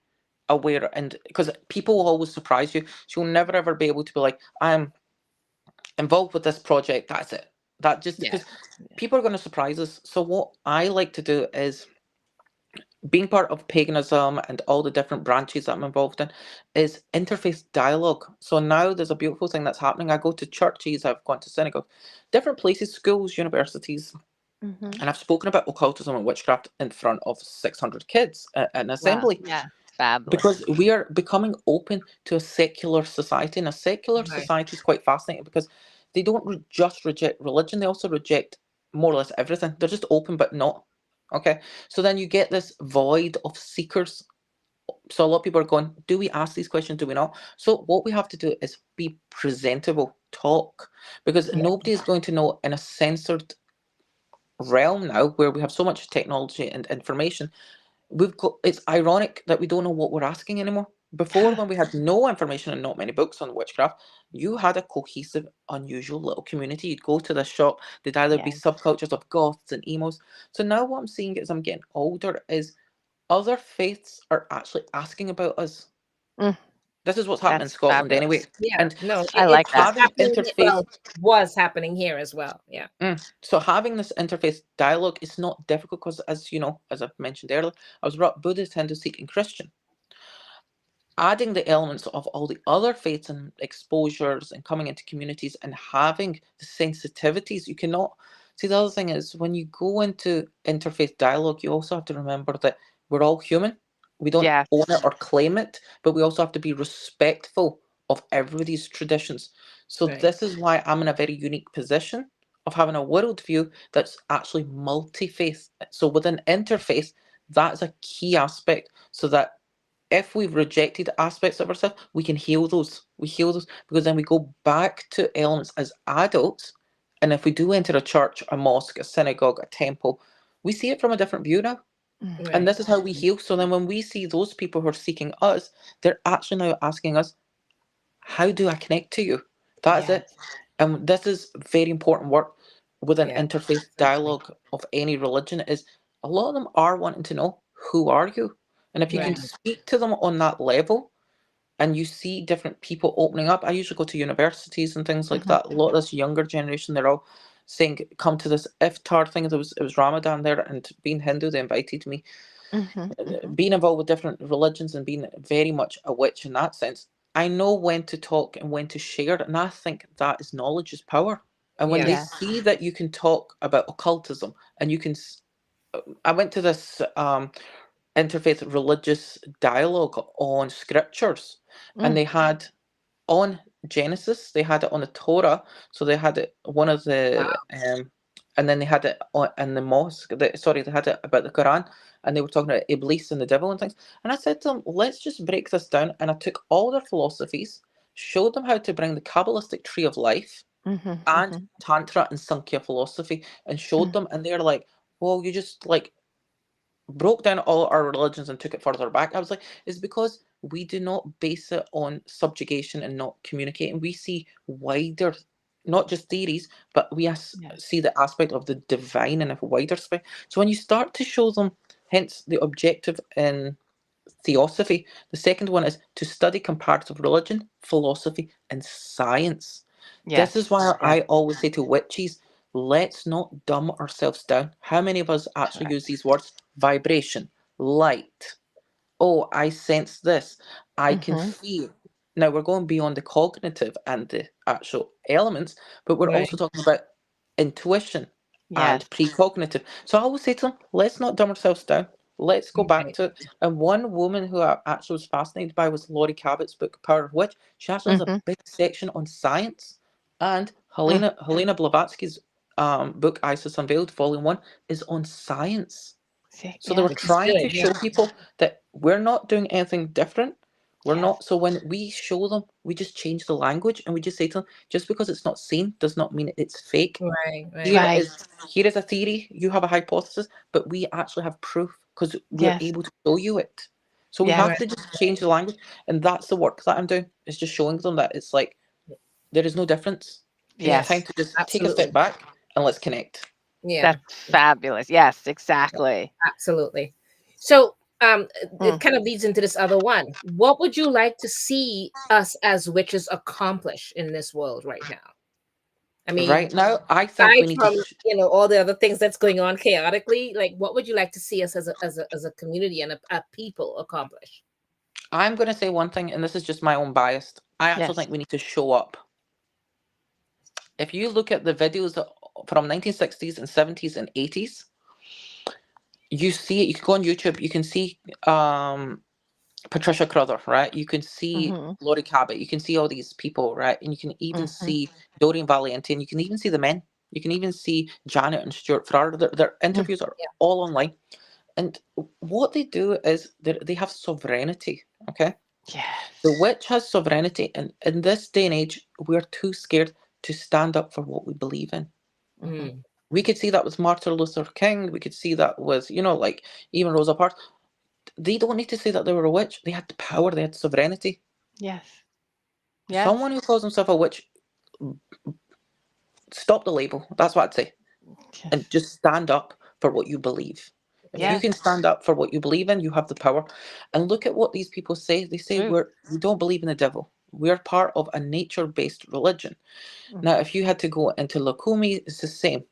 aware, and because people will always surprise you. So you'll never ever be able to be like, I'm involved with this project, that's it. That just Yes. because people are going to surprise us. So what I like to do is being part of paganism and all the different branches that I'm involved in is interfaith dialogue. So now there's a beautiful thing that's happening. I go to churches, I've gone to synagogues, different places, schools, universities, Mhm. and I've spoken about occultism and witchcraft in front of 600 kids at an Wow. assembly Yeah. Fabulous. because we are becoming open to a secular society. And a secular Right. society is quite fascinating because they don't just reject religion, they also reject more or less everything. They're just open but not. Okay. So then you get this void of seekers. So a lot of people are going, do we ask these questions? Do we not? So what we have to do is be presentable, talk, because Yeah. nobody is going to know in a censored realm now where we have so much technology and information. It's ironic that we don't know what we're asking anymore. Before, when we had no information and not many books on witchcraft, you had a cohesive, unusual little community. You'd go to the shop, there'd either be Yes. subcultures of goths and emos. So now what I'm seeing as I'm getting older is other faiths are actually asking about us. Mm, This is what's happening in that's Scotland anyway. fabulous. Yeah. And No, I like it's that. having happening. interfaith, Well, was happening here as well. Yeah. so having this interfaith dialogue is not difficult because, as you know, as I've mentioned earlier, I was brought up Buddhist, Hindu, Sikh, and Christian. Adding the elements of all the other faiths and exposures and coming into communities and having the sensitivities, you cannot see. The other thing is when you go into interfaith dialogue, you also have to remember that we're all human. We don't Yes. own it or claim it, but we also have to be respectful of everybody's traditions. So Right. this is why I'm in a very unique position of having a worldview that's actually multi-faith. So within interfaith, that's a key aspect so that if we've rejected aspects of ourselves, we can heal those. We heal those because then we go back to elements as adults. And if we do enter a church, a mosque, a synagogue, a temple, we see it from a different view now. Mm, And Right. this is how we heal. So then when we see those people who are seeking us, they're actually now asking us, how do I connect to you? That is it. yes. And this is very important work with an Yeah. interfaith Exactly. dialogue of any religion is a lot of them are wanting to know, who are you? And if you can Right. speak to them on that level and you see different people opening up, I usually go to universities and things like Mhm, that. A lot of this younger generation, they're all saying, come to this iftar thing. It was Ramadan there, and being Hindu, they invited me. mhm, mhm. Being involved with different religions and being very much a witch in that sense, I know when to talk and when to share, and I think that is knowledge is power. And when they Yes. Yes. see that you can talk about occultism and you can, I went to this interfaith religious dialogue on scriptures, and Mm, they had on Genesis, they had it on the Torah, so they had it one of Wow. the and then they had it on in the mosque. Sorry, they had it about the Quran, and they were talking about Iblis and the devil and things. And I said to them, let's just break this down. And I took all their philosophies, showed them how to bring the Kabbalistic tree of life mhm, and mhm, Tantra and Sankhya philosophy, and showed mm. them, and they're like, well, you just like broke down all our religions and took it further back. I was like, it's because we do not base it on subjugation and not communicating. We see wider, not just theories, but we Yes. see the aspect of the divine in a wider space. So when you start to show them, hence the objective in theosophy, the second one is to study comparative religion, philosophy, and science. This is Yes. why Yes. I always say to witches, let's not dumb ourselves down. How many of us actually use Correct. these words? Vibration, light. Oh, I sense this. I can Mhm. feel. Now we're going beyond the cognitive and the actual elements, but we're Right. also talking about intuition Yes. and precognitive. So I always say to them, let's not dumb ourselves down. Let's go back Right. to it. And one woman who I actually was fascinated by was Laurie Cabot's book, Power of Witch. She actually has a Mhm, big section on science. And mm. Helena Blavatsky's book, Isis Unveiled, Volume 1, is on science. See, So they were yes. Which is trying good. to Yeah. show people that we're not doing anything different. We're Yes. not. So when we show them, we just change the language and we just say to them, just because it's not seen does not mean it's fake. Right. Right. Here Right. is here is a theory. You have a hypothesis, but we actually have proof because we're Yes. able to show you it. So we Yes. have Right. to just change the language, and that's the work that I'm doing. Is just showing them that it's like there is no difference. It's time Yes. Yes. to just take a step Absolutely. back and let's connect. Yeah. That's fabulous. Yes, exactly. Absolutely. So, it Mm. kind of leads into this other one. What would you like to see us as witches accomplish in this world right now? I mean, Right now, I think we aside need to. from all the other things that's going on chaotically, like what would you like to see us as a community and a people accomplish? I'm going to say one thing, and this is just my own bias. I actually Yes. think we need to show up. If you look at the videos from 1960s and 70s and 80s, you see it. You can go on YouTube. You can see Patricia Crowther, right? You can see Mhm, Laurie Cabot. You can see all these people, right? And you can even mhm, see Doreen Valiente, and you can even see the men. You can even see Janet and Stuart Farrar. Their mm. interviews are Yeah. all online. And what they do is they have sovereignty. Okay, the Yes. witch has sovereignty, and in this day and age, we're too scared to stand up for what we believe in. Mm-hmm. Mm. We could see that with Martin Luther King. We could see that with, like even Rosa Parks. They don't need to say that they were a witch. They had the power. They had sovereignty. Yes. Yes. Someone who calls himself a witch, stop the label. That's what I'd say. And Yes. just stand up for what you believe. If you Yeah. Yes. can stand up for what you believe in, you have the power. And look at what these people say. They say True. we don't believe in the devil. We're part of a nature-based religion. Now, Mm-hmm. if you had to go into Lakumi, it's the same.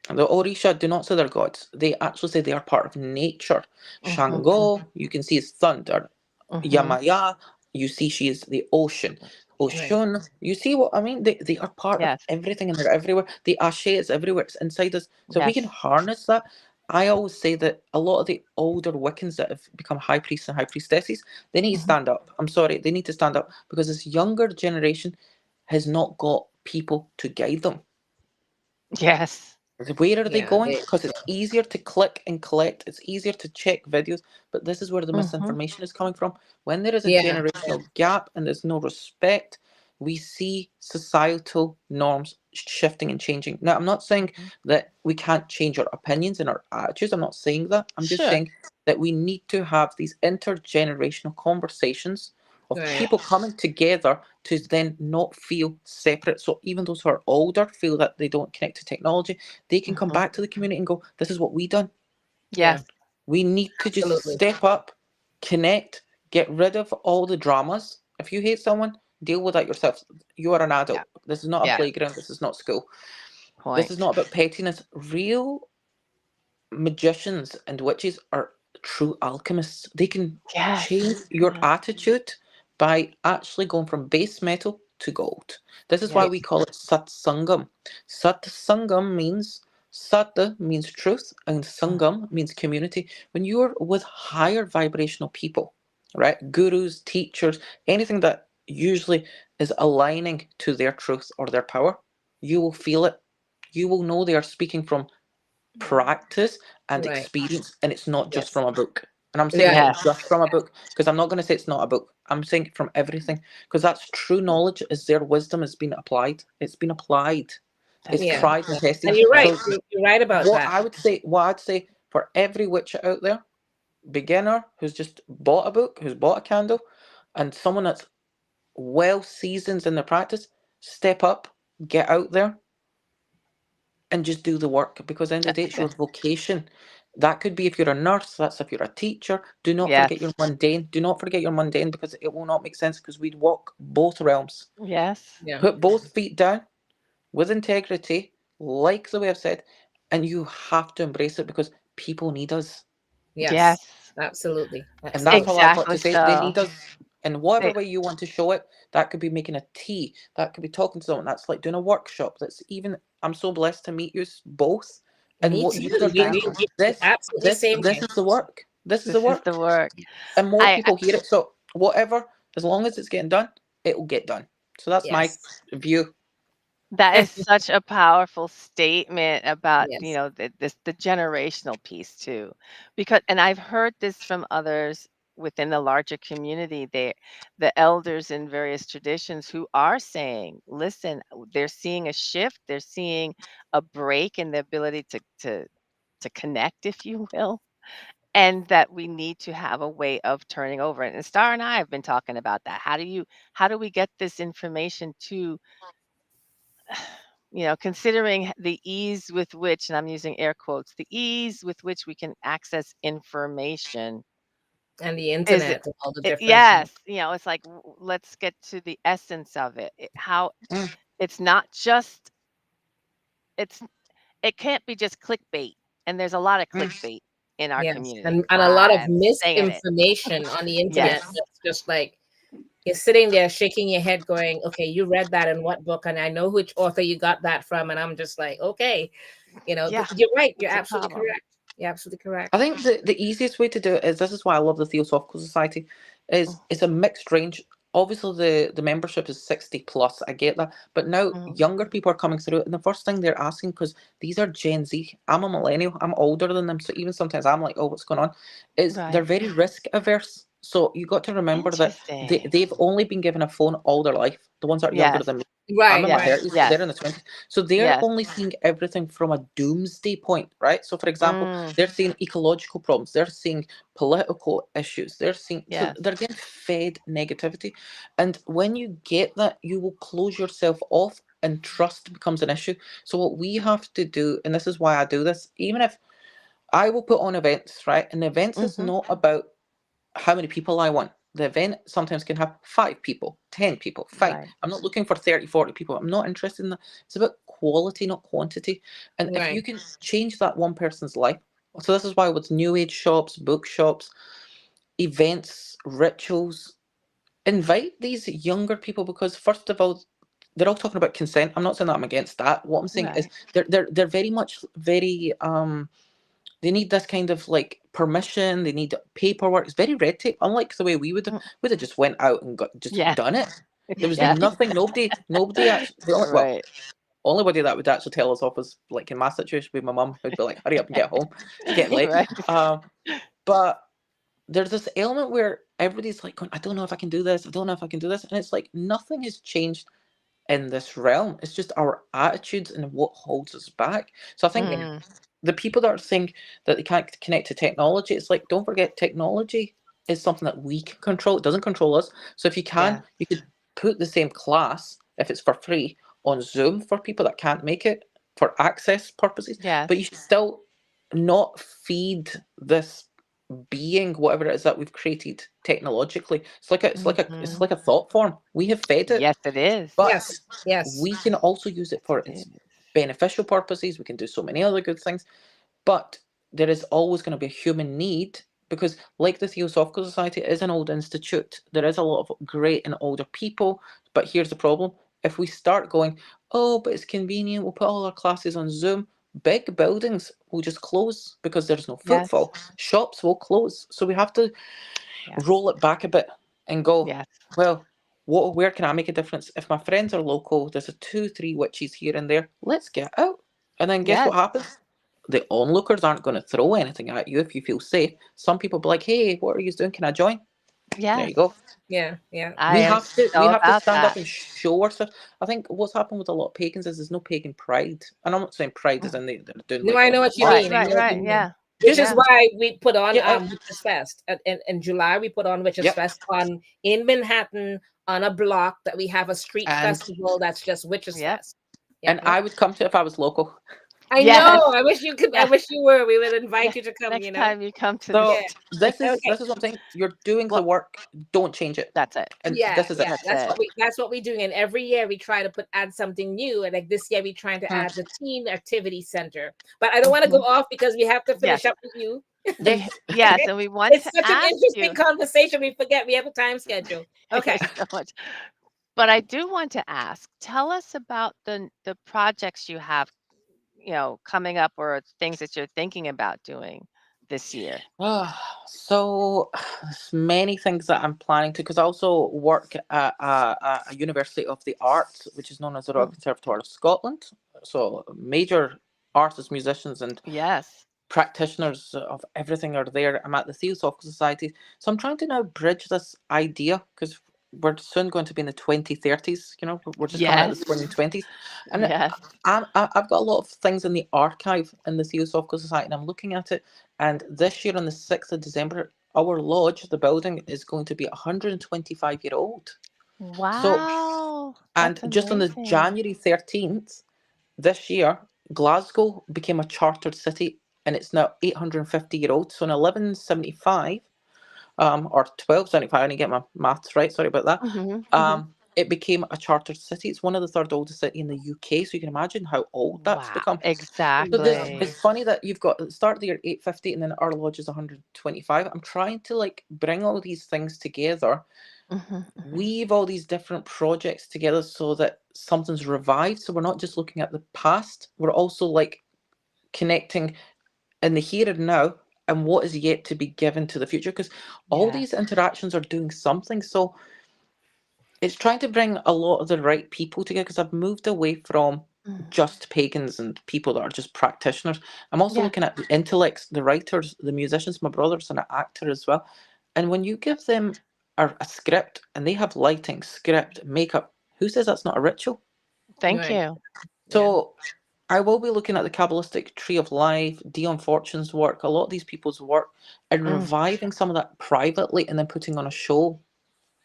The Orisha do not say they're gods. They actually say they are part of nature. Mm-hmm. Shango, you can see is thunder. Mm-hmm. Yamaya, you see she is the ocean. Right. Ocean, you see what I mean? They are part of Yes. everything and they're everywhere. The Ashe is everywhere, it's inside us. So if we can Yes. harness that, I always say that a lot of the older Wiccans that have become high priests and high priestesses, they need to Mm-hmm. stand up. I'm sorry, they need to stand up because this younger generation has not got people to guide them. Yes. Where are they Yeah. going? Because it's easier to click and collect. It's easier to check videos, but this is where the Mm-hmm. misinformation is coming from. When there is a Yeah. generational gap and there's no respect, we see societal norms shifting and changing. Now, I'm not saying Mm-hmm. that we can't change our opinions and our attitudes. I'm not saying that. I'm just Sure. saying that we need to have these intergenerational conversations of Right. people coming together to then not feel separate. So even those who are older feel that they don't connect to technology, they can come Mm-hmm. back to the community and go, this is what we done. Yeah. Yes. We need to just Absolutely. step up, connect, get rid of all the dramas. If you hate someone, deal with that yourself. You are an Yeah. adult. This is not a Yeah. playground. This is not school. This is Point. not about pettiness. Real magicians and witches are true alchemists. They can change Yes. your Yes. attitude by actually going from base metal to gold. This is why Yes. we call it satsangam. Satsangam means sat means truth and Mm. sangam means community. When you're with higher vibrational people, right? Gurus, teachers, anything that usually is aligning to their truth or their power, you will feel it. You will know they are speaking from practice and Right. experience, and it's not just Yes. from a book. And I'm saying Right. not Yes. just from a book because I'm not going to say it's not a book. I'm saying from everything because that's true knowledge. Is their wisdom has been applied? It's been applied. It's That's Yeah. right. tried and Yeah. tested. And you're right. So You're right about what that. I would say, for every witcher out there, beginner who's just bought a book, who's bought a candle, and someone that's well seasoned in their practice, step up, get out there, and just do the work because at the end of the day it's your That's vocation. That could be if you're a nurse, that's if you're a teacher. Do not yes. forget your mundane. Do not forget your mundane because it will not make sense because we'd walk both realms. Yes. Yeah. Put both feet down with integrity, like the way I've said, and you have to embrace it because people need us. Yes. Yes. Absolutely. And that's all Absolutely. I've got Exactly to say. They so. need us in whatever They, way you want to show it. That could be making a tea. That could be talking to someone. That's like doing a workshop. That's even. I'm so blessed to meet you both, and Me what too. you are doing. exactly. This, Absolutely this, same this here. is the work. This is the This is the work, work. and more I people hear it. So whatever, as long as it's getting done, it will get done. So that's my Yes. view. that is such a powerful statement about, Yes. the generational piece too. Because and I've heard this from others within the larger community, the elders in various traditions who are saying, listen, they're seeing a shift, they're seeing a break in the ability to connect, if you will, and that we need to have a way of turning over. And Star and I have been talking about that. How do we get this information to considering the ease with which, and I'm using air quotes, the ease with which we can access information And the is internet and all the different. yes, it's like let's get to the essence of it. How Mm, it's not just it's it can't be just clickbait, and there's a lot of mm, clickbait in our Yes. community. And a lot of I'm saying it. misinformation on the internet Yes. that's just like you're sitting there shaking your head going, okay, you read that in what book? And I know which author you got that from. And I'm just like, okay, Yeah, you're right. You're it's a absolutely problem. correct. You're absolutely correct. I think the easiest way to do it is this is why I love the Theosophical Society is Mm, it's a mixed range obviously the membership is 60 plus. I get that, but now Mhm. younger people are coming through, and the first thing they're asking, because these are Gen Z. I'm a millennial. I'm older than them, so even sometimes I'm like, oh, what's going on? Is they're Right. very risk averse. So you got to remember that Interesting. they've only been given a phone all their life. The ones that are younger Yes. than me. I'm Right, in my right. Yes. 30s, Yes. they're in the 20s. So they're Yes. only seeing everything from a doomsday point, right? So, for example, Mm. they're seeing ecological problems, they're seeing political issues, they're seeing, so Yes. they're getting fed negativity. And when you get that, you will close yourself off and trust becomes an issue. So, what we have to do, and this is why I do this, even if I will put on events, right? And events is Mhm. not about how many people I want. The event sometimes can have 5 people, 10 people, fine. Right. I'm not looking for 30, 40 people. I'm not interested in that. It's about quality, not quantity. And if you Right. can change that one person's life, so this is why with new age shops, bookshops, events, rituals, invite these younger people, because first of all, they're all talking about consent. I'm not saying that I'm against that. What I'm saying is Right. they're very much very they need this kind of like permission. They need paperwork. It's very red tape. Unlike the way Mm. we'd have just went out and got just Yes. done it. There was Yes. nothing. Nobody actually. Well, Right. only body that would actually tell us off was like in my situation with my mum, who'd be like, "Hurry up and get home. It's getting late." Right. But there's this element where everybody's like, going, "I don't know if I can do this. I don't know if I can do this," and it's like nothing has changed in this realm. It's just our attitudes and what holds us back. So I think Yeah. Mm. the people that are saying that they can't connect to technology, it's like, don't forget, technology is something that we can control. It doesn't control us. So if you can, Yeah. you could put the same class, if it's for free, on Zoom for people that can't make it for access purposes, Yes. but you should still not feed this being whatever it is that we've created technologically. It's Mhm. like a thought form. We have fed it, Yes, it is. but Yes. Yes. we can also use it for It its is. beneficial purposes. We can do so many other good things, but there is always going to be a human need, because, like the Theosophical Society, is an old institute. There is a lot of great and older people, but here's the problem: if we start going, oh, but it's convenient, we'll put all our classes on Zoom. Big buildings will just close because there's no Yes. footfall. Shops will close. So we have to Yeah. roll it back a bit and go, Yes. well, where can I make a difference? If my friends are local, there's a 2, 3 witches here and there. Let's get out. And then guess Yes. what happens? The onlookers aren't going to throw anything at you if you feel safe. Some people be like, hey, what are you doing? Can I join? There Yes. you go. Yeah. Yeah. I am We so have to about stand up that. and show ourselves. I think what's happened with a lot of pagans is there's no pagan pride. And I'm not saying pride as Mm. in they're doing No, like I all know the what you flash. Right, mean. I right, know what you right. mean. Yeah. Which Just is Yeah. why we put on get out. Witches Fest in July. We put on Witches Yep. Fest on in Manhattan on a block that we have a street And festival that's just Witches Yep. Fest. Yeah. I would come to it if I was local. I Yes. know. I wish you could. I Yeah. wish you were. We would Yeah. invite you to come. Next You know. time you come to the So Yeah. state. Okay. this is what I'm saying. You're doing the Well, work. Don't change it. that's it. And Yeah, this is it. yeah. That's it. That's what we're doing. And every year we try to add something new. And like this year we're trying to Mm. add the teen activity center. But I don't want to go Mhm. off because we have to Yes. finish up with you. Yes. Yes, and we want It's to such an ask interesting you. conversation. We forget we have a time schedule. It Okay. is so much. But I do want to ask, tell us about the projects you have, coming up or things that you're thinking about doing this year. So there's many things that I'm planning to, because I also work at a University of the Arts, which is known as the Royal Mm. Conservatoire of Scotland. So major artists, musicians, and Yes. practitioners of everything are there. I'm at the Theosophical Society. So I'm trying to now bridge this idea, because we're soon going to be in the 2030s. We're just coming out of Yes. the 2020s. And Yes. I've got a lot of things in the archive in the Theosophical Society, and I'm looking at it. And this year, on the 6th of December, our lodge, the building, is going to be 125-year-old. So, Wow. and That's just on the amazing. January 13th, this year, Glasgow became a chartered city, and it's now 850-year-old. So in 1175, or 1275, I didn't get my maths right, sorry about that. Mhm. Mhm. It became a chartered city. It's one of the third oldest city in the UK, so you can imagine how old that's Wow. become. So Exactly. it's funny that you've got at the start of the year 850, and then our lodge is 125. I'm trying to like bring all these things together, Mhm. Mhm. weave all these different projects together so that something's revived. So we're not just looking at the past, we're also like connecting in the here and now and what is yet to be given to the future, because all Yes. these interactions are doing something. So it's trying to bring a lot of the right people together, because I've moved away from Mm. just pagans and people that are just practitioners. I'm also Yeah. looking at the intellects, the writers, the musicians. My brother's an actor as well. And when you give them a script and they have lighting, script, makeup, who says that's not a ritual? Thank Right. you. Yeah. So I will be looking at the Kabbalistic Tree of Life, Dion Fortune's work, a lot of these people's work, and Mm. reviving some of that privately and then putting on a show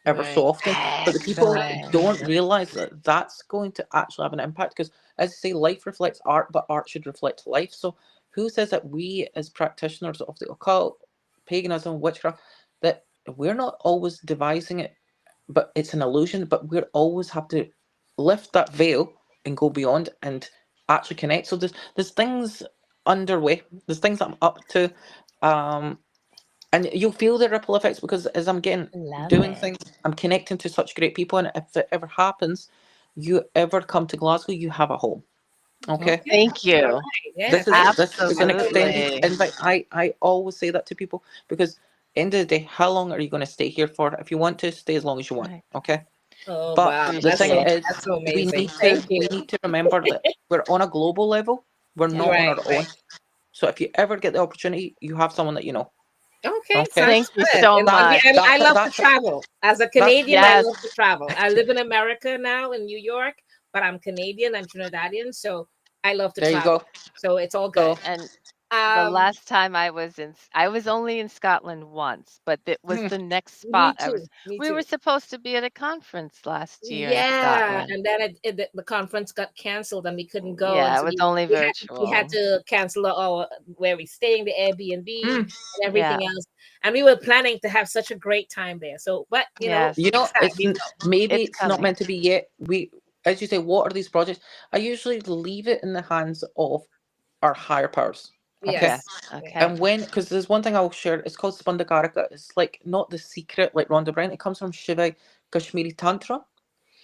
ever so Right. often. But the people Excellent. don't realize that that's going to actually have an impact, because, as I say, life reflects art, but art should reflect life. So who says that we, as practitioners of the occult, paganism, witchcraft, that we're not always devising it, but it's an illusion, but we always have to lift that veil and go beyond and actually connect. So there's things underway, there's things I'm up to. Um, and you'll feel the ripple effects, because as I'm getting Love doing it. things, I'm connecting to such great people. And if it ever happens, you ever come to Glasgow, you have a home. Okay. Okay. Thank All you. right. Yes. This is an extended Absolutely. invite. I always say that to people, because end of the day, how long are you going to stay here for? If you want to stay as long as you want, Right. okay. Oh But wow. the thing Appreciate is, That's so we amazing. need to Thank you. remember that we're on a global level. We're Yeah. not on Right. our own. So if you ever get the opportunity, you have someone that you know. Okay, Okay. sounds Thank you good. so And I, mean, much. I love to That's travel. As a that's Canadian, I Yes. love to travel. I live in America now in New York, but I'm Canadian. I'm Trinidadian, so I love to there you travel. go. So it's all good. So And the Um, last time I was only in Scotland once, but it was hmm, the next me spot. too. Me We were too. supposed to be at a conference last year in Yeah, Scotland. and then the conference got canceled and we couldn't go, and Yeah, it so was only we had virtual. to cancel our where we staying, the Airbnb mm, and Yeah. everything else. And we were planning to have such a great time there. So, but Yes. you know, next time we go. maybe It's it's not coming. meant to be yet. As you say, what are these projects? I usually leave it in the hands of our higher powers. Okay. Yes. Yes. Yeah. Okay. And because there's one thing I'll share, it's called Spandagarika. It's like not the secret like Rhonda Bryan. It comes from Shiva Kashmiri Tantra.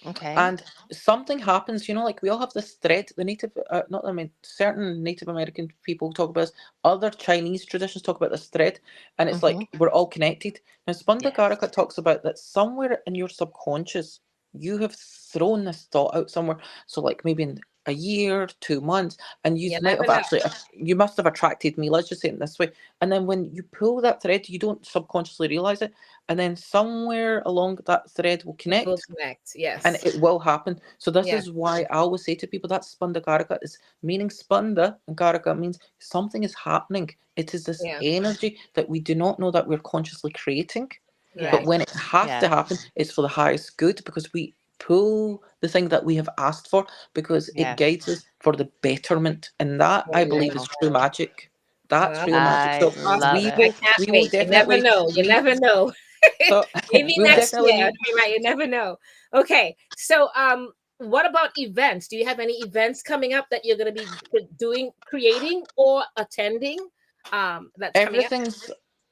Okay. And something happens, like we all have this thread. The native, not I mean, certain Native American people talk about this. Other Chinese traditions talk about this thread, and it's Mhm. like we're all connected. Now, Yes. Spandagarika talks about that somewhere in your subconscious, you have thrown this thought out somewhere. So, like maybe in a year, 2 months, and you You might never have know. actually, you must have attracted me. Let's just say it this way. And then when you pull that thread, you don't subconsciously realize it, and then somewhere along that thread will It will connect connect. and Yes. it will happen. So this Yeah. is why I always say to people that Spanda Garika is meaning Spanda and Garika means something is happening. It is this Yeah. energy that we do not know that we're consciously creating. But Right. Yes. when it has to Yes. happen, it's for the highest good, because we pull the thing that we have asked for, because it Yes. guides us for the betterment. And that, I believe, is true Wonderful. magic. That's Well, real magic. I So love awesome. it. I can't we will wait. You never definitely know. You meet. never know. So Maybe we'll next definitely year. meet. You're right. You never know. Okay. So, what about events? Do you have any events coming up that you're going to be doing, creating, or attending? That's coming up.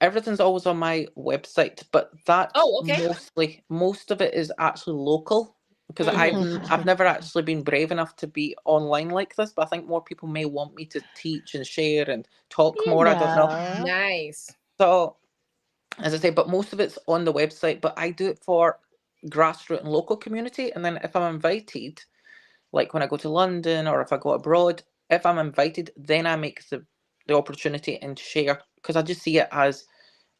Everything's always on my website, but that's Oh, okay. most of it is actually local, because Mm-hmm. I've never actually been brave enough to be online like this, but I think more people may want me to teach and share and talk You more. I don't know. know. Nice. So, as I say, but most of it's on the website, but I do it for grassroots and local community. And then if I'm invited, like when I go to London or if I go abroad, if I'm invited, then I make the opportunity and share, because I just see it as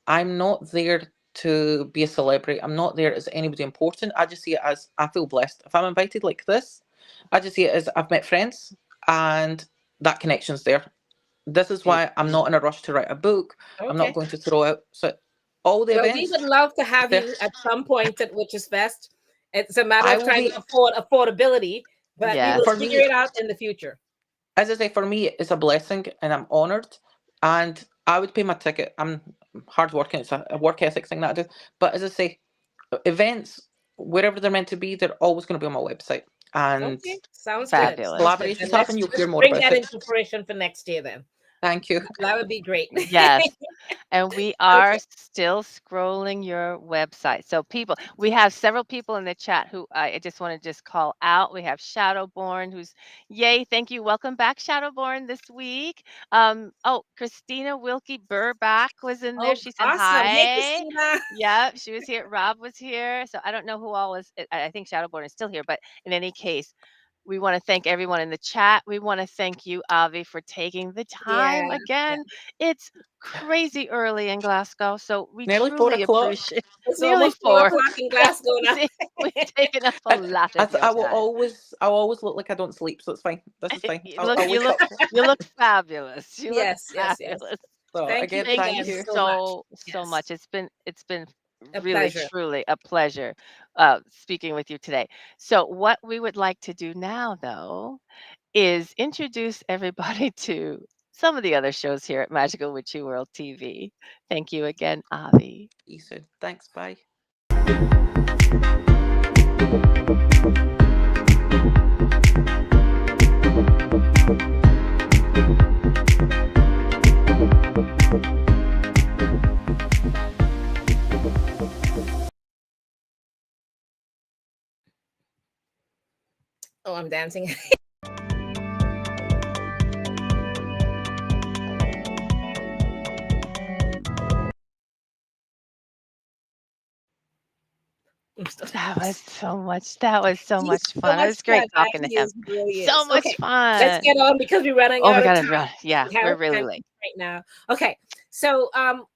I'm not there to be a celebrity. I'm not there as anybody important. I just see it as I feel blessed. If I'm invited like this, I just see it as I've met friends and that connection's there. This is Beautiful. why I'm not in a rush to write a book. I'm not Okay. going to throw out all the Well, we events would love to have there. you at some point at Witches Fest. It's a matter I of will trying be to afford affordability, but we will Yes. for figure me, it out in the future. as I say, for me, it's a blessing and I'm honored. And I would pay my ticket. I'm hardworking. It's a work ethic thing that I do. But as I say, events, wherever they're meant to be, they're always going to be on my website. And Okay, sounds good. Fabulous. Sounds good. collaborations And happen, you'll let's hear more bring about that it. into fruition for next year then. Thank you. That would be great. Yes. And we are Okay. still scrolling your website. So people, we have several people in the chat who I just want to just call out. We have Shadowborn, who's yay, thank you. Welcome back, Shadowborn, this week. Oh, Christina Wilkie Burback was in there. Oh, She said awesome. Hey, hi. Christina. Yep, she was here. Rob was here. So I don't know who all was. I think Shadowborn is still here, but in any case, we want to thank everyone in the chat. We want to thank you, Avi, for taking the Yeah, time yeah. again. It's crazy early in Glasgow, so we Nearly 4 truly o'clock. appreciate It's nearly almost 4 4. o'clock in Yeah, Glasgow now. see, we've taken up a And lot of your I will time. always look like I don't sleep, so it's fine. This is fine. You I'll wake up. look fabulous. You look Yes, yes, yes. fabulous. So Thank you again, Thank again thank you you. so much. so Yes, much. It's been a really pleasure. truly a pleasure speaking with you today. So what we would like to do now though is introduce everybody to some of the other shows here at Magical Witchy World TV. Thank you again, Avi. See you soon. Thanks. Bye. Oh, I'm dancing. I'm still That was so much. That was so He's much so fun. It much was fun. great talking to He him. is really So is. much Okay, let's fun. get on because we're running Oh my out of God, time. yeah, We have we're time really late. right now. Okay, so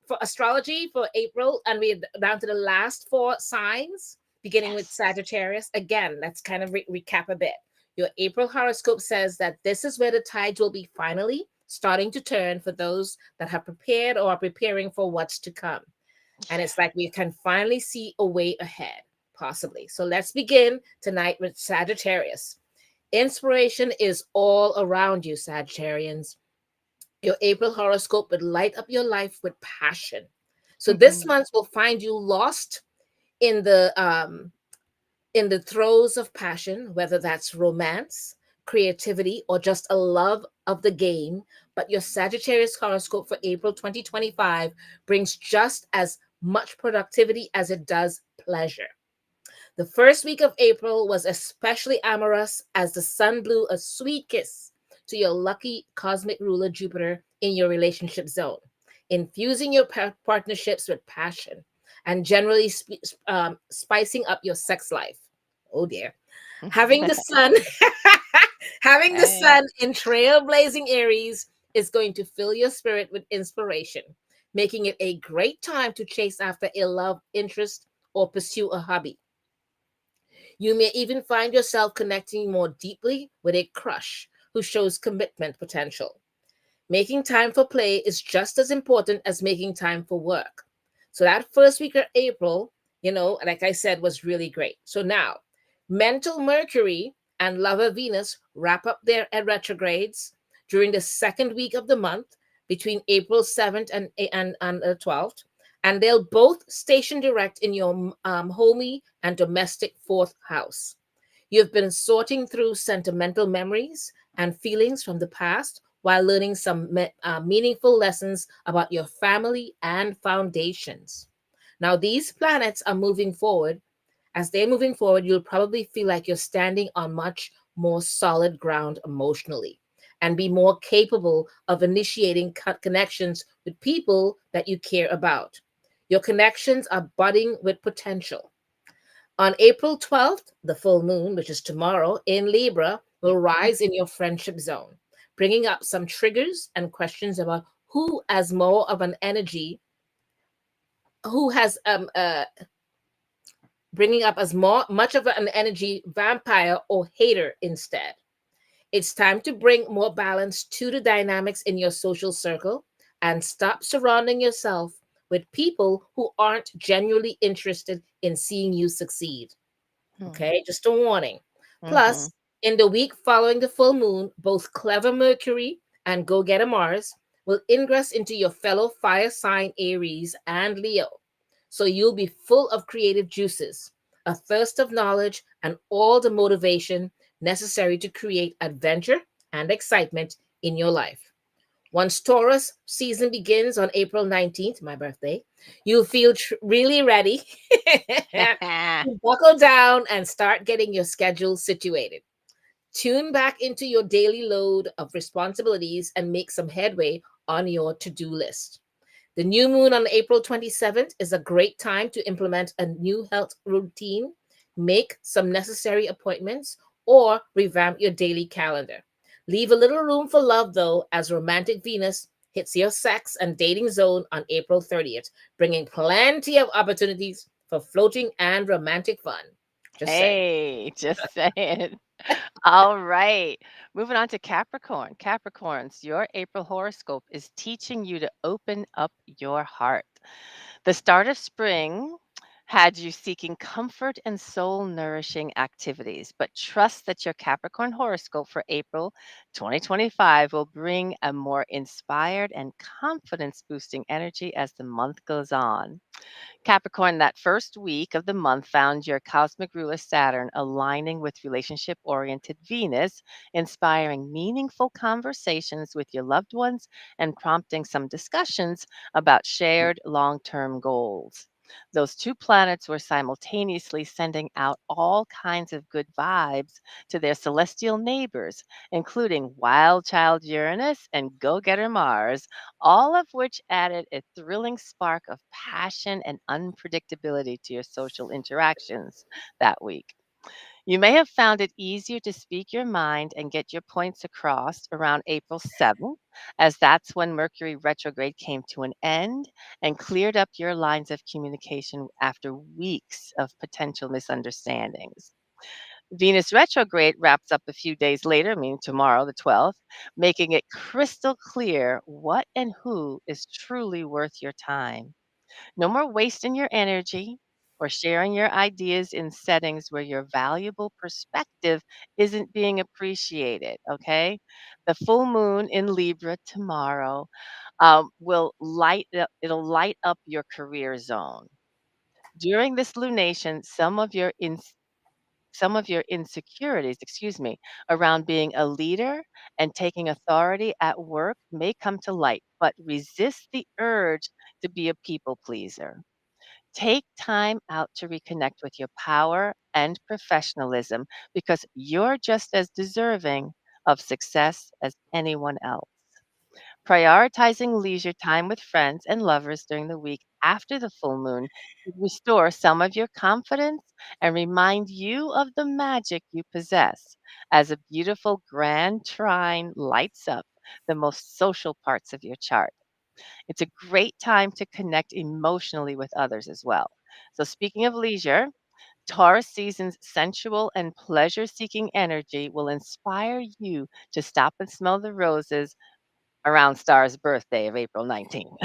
for astrology for April, and we're down to the last 4 signs, beginning with Yes. Sagittarius. Again, let's kind of recap a bit. Your April horoscope says that this is where the tides will be finally starting to turn for those that have prepared or are preparing for what's to come. And it's like we can finally see a way ahead, possibly. So let's begin tonight with Sagittarius. Inspiration is all around you, Sagittarians. Your April horoscope would light up your life with passion. So this Mhm. month will find you lost in the throes of passion, whether that's romance, creativity, or just a love of the game. But your Sagittarius horoscope for April 2025 brings just as much productivity as it does pleasure. The first week of April was especially amorous as the sun blew a sweet kiss to your lucky cosmic ruler Jupiter in your relationship zone, infusing your partnerships with passion and generally spicing up your sex life. Oh dear. Having the sun having the Hey. sun in trailblazing Aries is going to fill your spirit with inspiration, making it a great time to chase after a love interest or pursue a hobby. You may even find yourself connecting more deeply with a crush who shows commitment potential. Making time for play is just as important as making time for work. So that first week of April, like I said, was really great. So now, mental Mercury and lover Venus wrap up their retrogrades during the second week of the month between April 7th and 12th. And they'll both station direct in your homey and domestic fourth house. You've been sorting through sentimental memories and feelings from the past while learning some meaningful lessons about your family and foundations. Now, these planets are moving forward. As they're moving forward, you'll probably feel like you're standing on much more solid ground emotionally and be more capable of initiating connections with people that you care about. Your connections are budding with potential. On April 12th, the full moon, which is tomorrow, in Libra, will rise in your friendship zone, bringing up some triggers and questions about who has more of an energy, who has bringing up as much of an energy vampire or hater instead. It's time to bring more balance to the dynamics in your social circle and stop surrounding yourself with people who aren't genuinely interested in seeing you succeed. Okay, just a warning. Mm-hmm. Plus, in the week following the full moon, both clever Mercury and go getter Mars will ingress into your fellow fire sign Aries and Leo. So you'll be full of creative juices, a thirst of knowledge, and all the motivation necessary to create adventure and excitement in your life. Once Taurus season begins on April 19th, my birthday, you'll feel really ready to buckle down and start getting your schedule situated. Tune back into your daily load of responsibilities and make some headway on your to do list. The new moon on April 27th is a great time to implement a new health routine, make some necessary appointments, or revamp your daily calendar. Leave a little room for love, though, as romantic Venus hits your sex and dating zone on April 30th, bringing plenty of opportunities for floating and romantic fun. Just saying. Hey, just saying. All right. Moving on to Capricorn. Capricorns, your April horoscope is teaching you to open up your heart. The start of spring had you seeking comfort and soul nourishing activities, but trust that your Capricorn horoscope for April 2025 will bring a more inspired and confidence boosting energy as the month goes on. Capricorn, that first week of the month found your cosmic ruler Saturn aligning with relationship oriented Venus, inspiring meaningful conversations with your loved ones and prompting some discussions about shared long term goals. Those two planets were simultaneously sending out all kinds of good vibes to their celestial neighbors, including wild child Uranus and go getter Mars, all of which added a thrilling spark of passion and unpredictability to your social interactions that week. You may have found it easier to speak your mind and get your points across around April 7th, as that's when Mercury retrograde came to an end and cleared up your lines of communication after weeks of potential misunderstandings. Venus retrograde wraps up a few days later, meaning tomorrow, the 12th, making it crystal clear what and who is truly worth your time. No more wasting your energy or sharing your ideas in settings where your valuable perspective isn't being appreciated. Okay. The full moon in Libra tomorrow will it'll light up your career zone. During this lunation, some of your insecurities, around being a leader and taking authority at work may come to light, but resist the urge to be a people pleaser. Take time out to reconnect with your power and professionalism because you're just as deserving of success as anyone else. Prioritizing leisure time with friends and lovers during the week after the full moon could restore some of your confidence and remind you of the magic you possess as a beautiful grand trine lights up the most social parts of your chart. It's a great time to connect emotionally with others as well. So, speaking of leisure, Taurus season's sensual and pleasure seeking energy will inspire you to stop and smell the roses around Star's birthday of April 19th.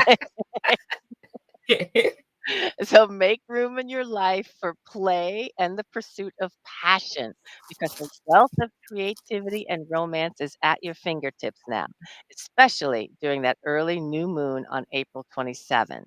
So make room in your life for play and the pursuit of passion because the wealth of creativity and romance is at your fingertips now, especially during that early new moon on April 27th.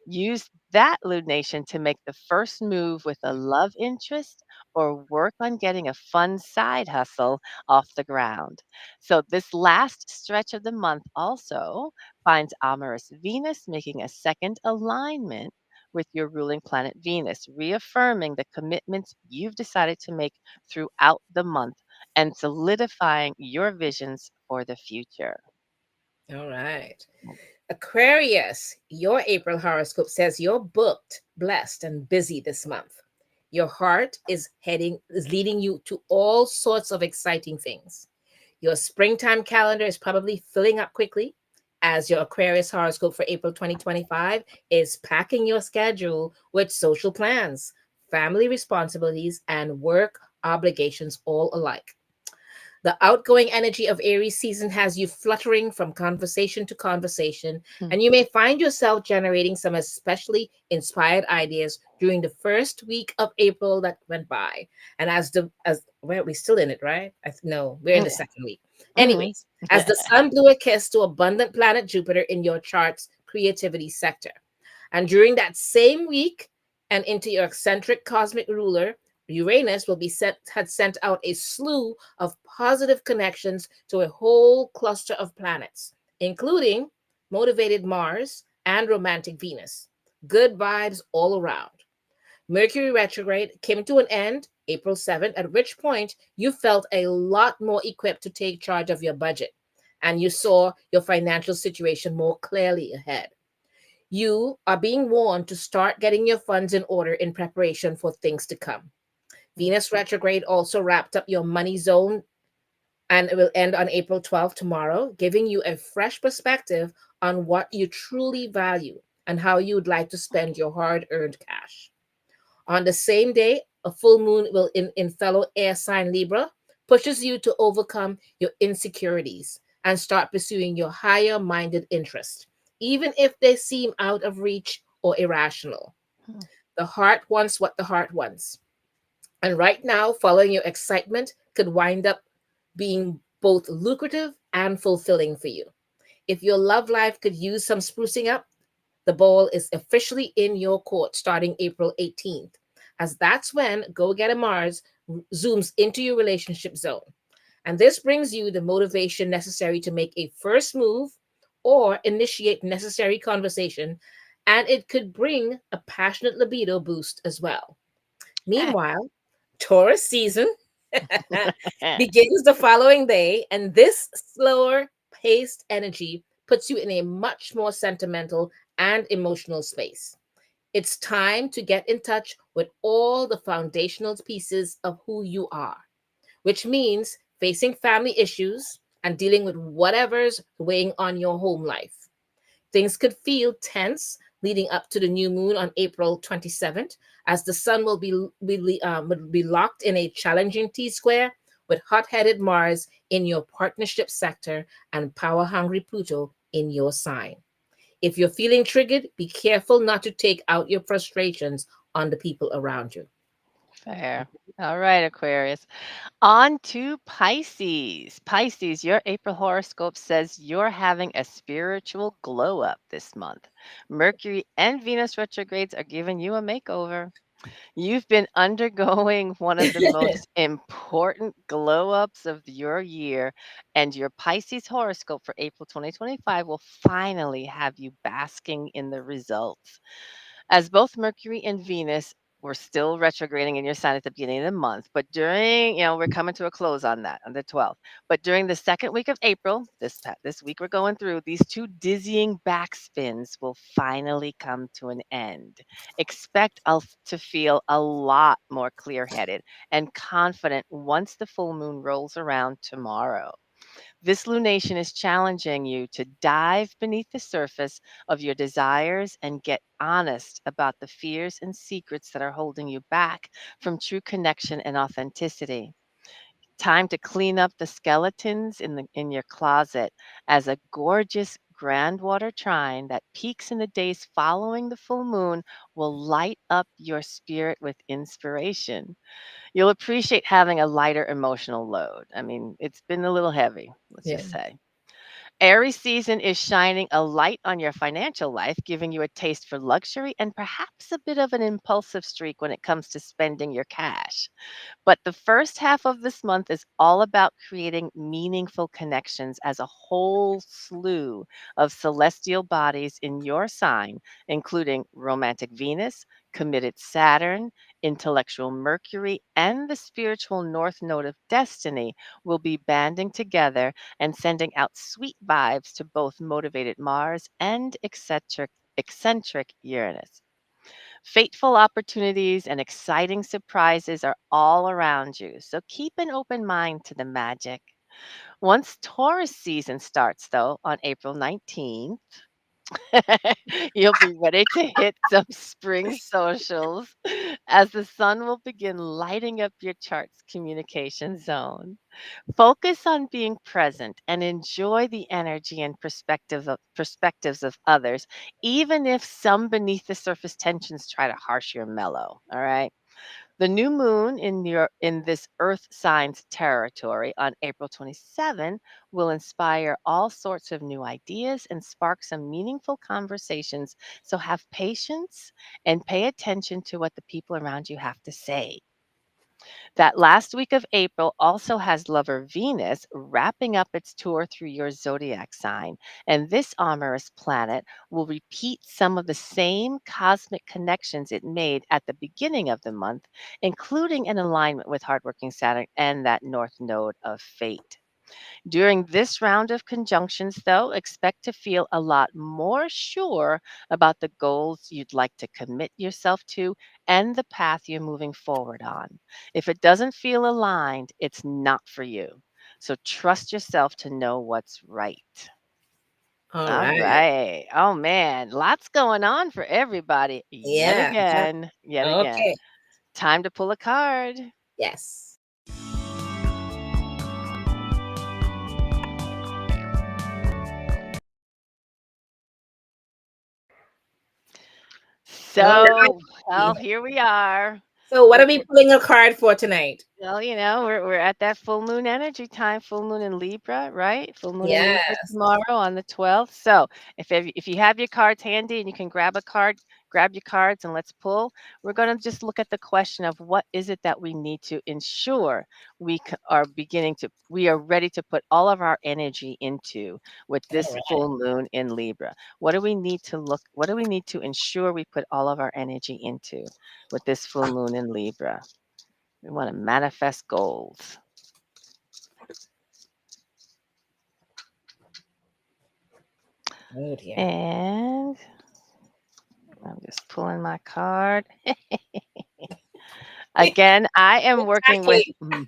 Use that lunation to make the first move with a love interest or work on getting a fun side hustle off the ground. So, this last stretch of the month also finds amorous Venus making a second alignment with your ruling planet Venus, reaffirming the commitments you've decided to make throughout the month and solidifying your visions for the future. All right. Aquarius, your April horoscope says you're booked, blessed, and busy this month. Your heart is leading you to all sorts of exciting things. Your springtime calendar is probably filling up quickly as your Aquarius horoscope for April 2025 is packing your schedule with social plans, family responsibilities, and work obligations all alike. The outgoing energy of Aries season has you fluttering from conversation to conversation, Hmm. and you may find yourself generating some especially inspired ideas during the first week of April that went by. And as well, we're still in it, right? No, we're in the second week. Mhm. Anyways, as the sun blew a kiss to abundant planet Jupiter in your chart's creativity sector. And during that same week and into your eccentric cosmic ruler, Uranus will be had sent out a slew of positive connections to a whole cluster of planets. including motivated Mars and romantic Venus. Good vibes all around. Mercury retrograde came to an end April 7th, at which point you felt a lot more equipped to take charge of your budget and you saw your financial situation more clearly ahead. You are being warned to start getting your funds in order in preparation for things to come. Venus retrograde also wrapped up your money zone and it will end on April 12th tomorrow, giving you a fresh perspective on what you truly value and how you would like to spend your hard earned cash. On the same day, a full moon will in fellow air sign Libra pushes you to overcome your insecurities and start pursuing your higher minded interests, even if they seem out of reach or irrational. Hmm. The heart wants what the heart wants. And right now, following your excitement could wind up being both lucrative and fulfilling for you. If your love life could use some sprucing up, the ball is officially in your court starting April 18th, as that's when Go Getter Mars zooms into your relationship zone. And this brings you the motivation necessary to make a first move or initiate necessary conversation, and it could bring a passionate libido boost as well. Meanwhile, Taurus season begins the following day, and this slower paced energy puts you in a much more sentimental and emotional space. It's time to get in touch with all the foundational pieces of who you are, which means facing family issues and dealing with whatever's weighing on your home life. Things could feel tense leading up to the new moon on April 27th, as the sun will be locked in a challenging T square with hot headed Mars in your partnership sector and power hungry Pluto in your sign. If you're feeling triggered, be careful not to take out your frustrations on the people around you. Fair. All right, Aquarius. On to Pisces. Pisces, your April horoscope says you're having a spiritual glow up this month. Mercury and Venus retrogrades are giving you a makeover. You've been undergoing one of the most important glow ups of your year, and your Pisces horoscope for April 2025 will finally have you basking in the results. As both Mercury and Venus were still retrograding in your sign at the beginning of the month, but we're coming to a close on that on the 12th. But during the second week of April, this week we're going through, these two dizzying backspins will finally come to an end. Expect us to feel a lot more clear-headed and confident once the full moon rolls around tomorrow. This lunation is challenging you to dive beneath the surface of your desires and get honest about the fears and secrets that are holding you back from true connection and authenticity. Time to clean up the skeletons in your closet, as a gorgeous grand water trine that peaks in the days following the full moon will light up your spirit with inspiration. You'll appreciate having a lighter emotional load. I mean, it's been a little heavy, let's Yeah. just say. Aries season is shining a light on your financial life, giving you a taste for luxury and perhaps a bit of an impulsive streak when it comes to spending your cash. But the first half of this month is all about creating meaningful connections, as a whole slew of celestial bodies in your sign, including romantic Venus, committed Saturn, intellectual Mercury, and the spiritual north node of destiny, will be banding together and sending out sweet vibes to both motivated Mars and eccentric Uranus. Fateful opportunities and exciting surprises are all around you, so keep an open mind to the magic. Once Taurus season starts, though, on April 19th, you'll be ready to hit some spring socials, as the sun will begin lighting up your chart's communication zone. Focus on being present and enjoy the energy and perspectives of others, even if some beneath the surface tensions try to harsh your mellow. All right. The new moon in this earth signs territory on April 27 will inspire all sorts of new ideas and spark some meaningful conversations. So have patience and pay attention to what the people around you have to say. That last week of April also has Lover Venus wrapping up its tour through your zodiac sign. And this amorous planet will repeat some of the same cosmic connections it made at the beginning of the month, including an alignment with hardworking Saturn and that north node of fate. During this round of conjunctions, though, expect to feel a lot more sure about the goals you'd like to commit yourself to and the path you're moving forward on. If it doesn't feel aligned, it's not for you. So trust yourself to know what's right. All All right. right. Oh man, lots going on for everybody. Yet Yeah. again, yet again. Okay. Time to pull a card. Yes. All So, well, right. here we are. So, what We're are we pulling a card for tonight? Well, we're at that full moon energy time, full moon in Libra, right? Full moon in Libra Yes. tomorrow on the 12th. So if you have your cards handy and you can grab a card, grab your cards and let's pull. We're going to just look at the question of what is it that we need to ensure we are ready to put all of our energy into with All this right. full moon in Libra. What do we need to ensure we put all of our energy into with this full moon in Libra? We want to manifest goals. Oh dear. And I'm just pulling my card. Again, I am working with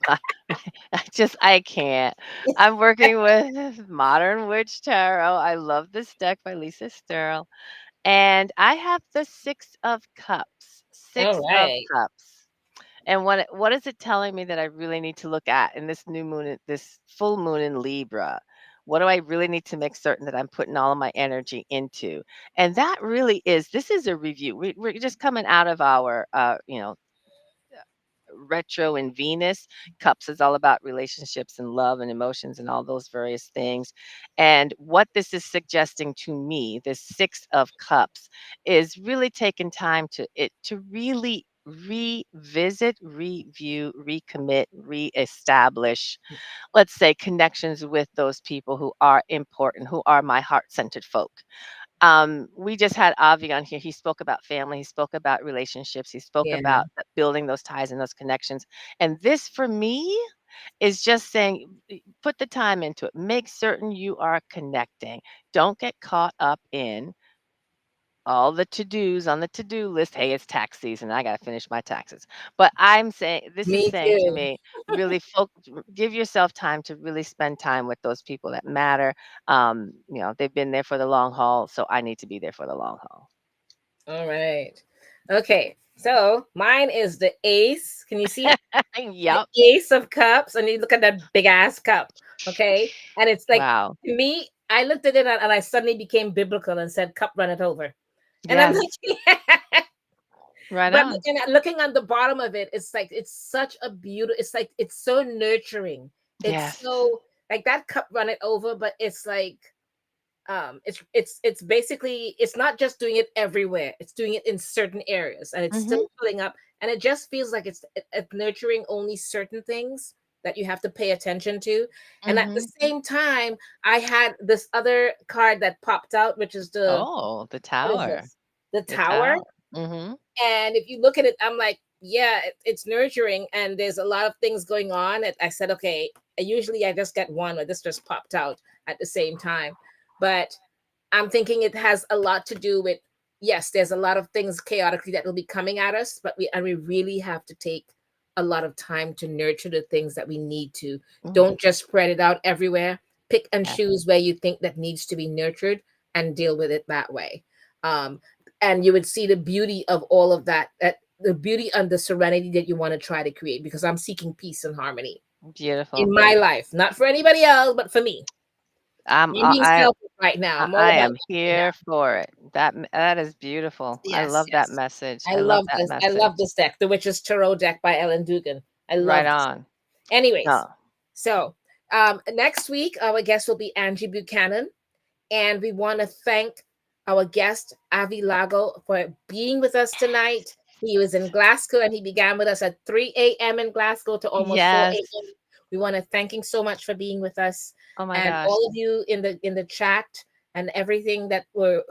Tacky. I can't. I'm working with Modern Witch Tarot. I love this deck by Lisa Sterl. And I have the 6 of Cups. All 6 of right. Cups. And what is it telling me that I really need to look at in this new moon, this full moon in Libra? What do I really need to make certain that I'm putting all of my energy into? And that really is, this is a review. We're just coming out of our, retro and Venus. Cups is all about relationships and love and emotions and all those various things. And what this is suggesting to me, this 6 of Cups, is really taking time to really revisit, review, recommit, reestablish, let's say, connections with those people who are important, who are my heart-centered folk. We just had Avi on here. He spoke about family. He spoke about relationships. He spoke Yeah. about building those ties and those connections. And this, for me, is just saying, put the time into it. Make certain you are connecting. Don't get caught up in all the to-dos on the to-do list. Hey, it's tax season. I got to finish my taxes. But this is Me saying to too. me, really give yourself time to really spend time with those people that matter. They've been there for the long haul, so I need to be there for the long haul. All right. Okay. So mine is the ace. Can you see it? The Yep. ace of cups. And you look at that big ass cup. Okay. And it's like, Wow. to me, I looked at it and I suddenly became biblical and said, cup runneth over. And I'm Yes. like, Right but on. looking on the bottom of it, it's like it's such a beautiful. It's like it's so nurturing. It's Yes. so like that cup run it over, but it's like it's basically it's not just doing it everywhere. It's doing it in certain areas, and it's Mhm. still filling up. And it just feels like it's nurturing only certain things that you have to pay attention to. And at the Mhm. same time, I had this other card that popped out, which is the Oh, the what is tower. this? The The tower. tower. Mhm. And if you look at it, I'm like, yeah, it's nurturing, and there's a lot of things going on. And I said, okay, usually I just get one, but this just popped out at the same time. But I'm thinking it has a lot to do with, yes, there's a lot of things chaotically that will be coming at us, but we really have to take a lot of time to nurture the things that we need to. Mm. Don't just spread it out everywhere. Pick and Yeah. choose where you think that needs to be nurtured and deal with it that way. Um, and you would see the beauty of all of that, the beauty and the serenity that you want to try to create, because I'm seeking peace and harmony in Beautiful. my life, not for anybody else, but for me. I'm I'm being selfish right now. I'm all I about am me right here now. for it. That is beautiful. I Yes, love that yes. message. I I love love that this. I love message. this deck, the Witch's Tarot deck by Ellen Dugan. I Right love this. on. Anyways, No. so next week our guest will be Angie Buchanan, and we want to thank our guest Avi Lago for being with us tonight. He was in Glasgow and he began with us at 3 a.m. in Glasgow to almost 4 Yes. a.m. We want to thank him so much for being with us. Oh my And gosh. all of you in the chat and everything that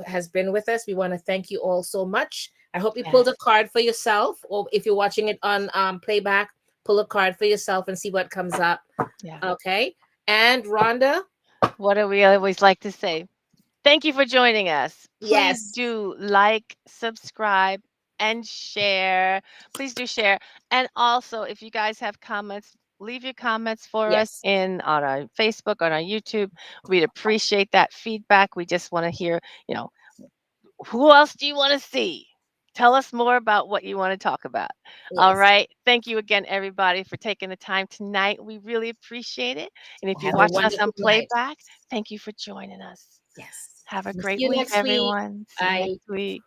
has been with us, we want to thank you all so much. I hope you pulled Yes. a card for yourself, or if you're watching it on playback, pull a card for yourself and see what comes up. Yeah. Okay. And Rhonda, What do we always like to say? Thank you for joining us. Please yes, do like, subscribe, and share. Please do share. And also, if you guys have comments, leave your comments for us yes, in on our Facebook, on our YouTube. We'd appreciate that feedback. We just want to hear, you know, who else do you want to see? Tell us more about what you want to talk about. All yes. right. Thank you again, everybody, for taking the time tonight. We really appreciate it. And if you're Have a watching us on wonderful night. playback, thank you for joining us. Yes. Have a We'll see great you week, next week. everyone. See you Bye. next week.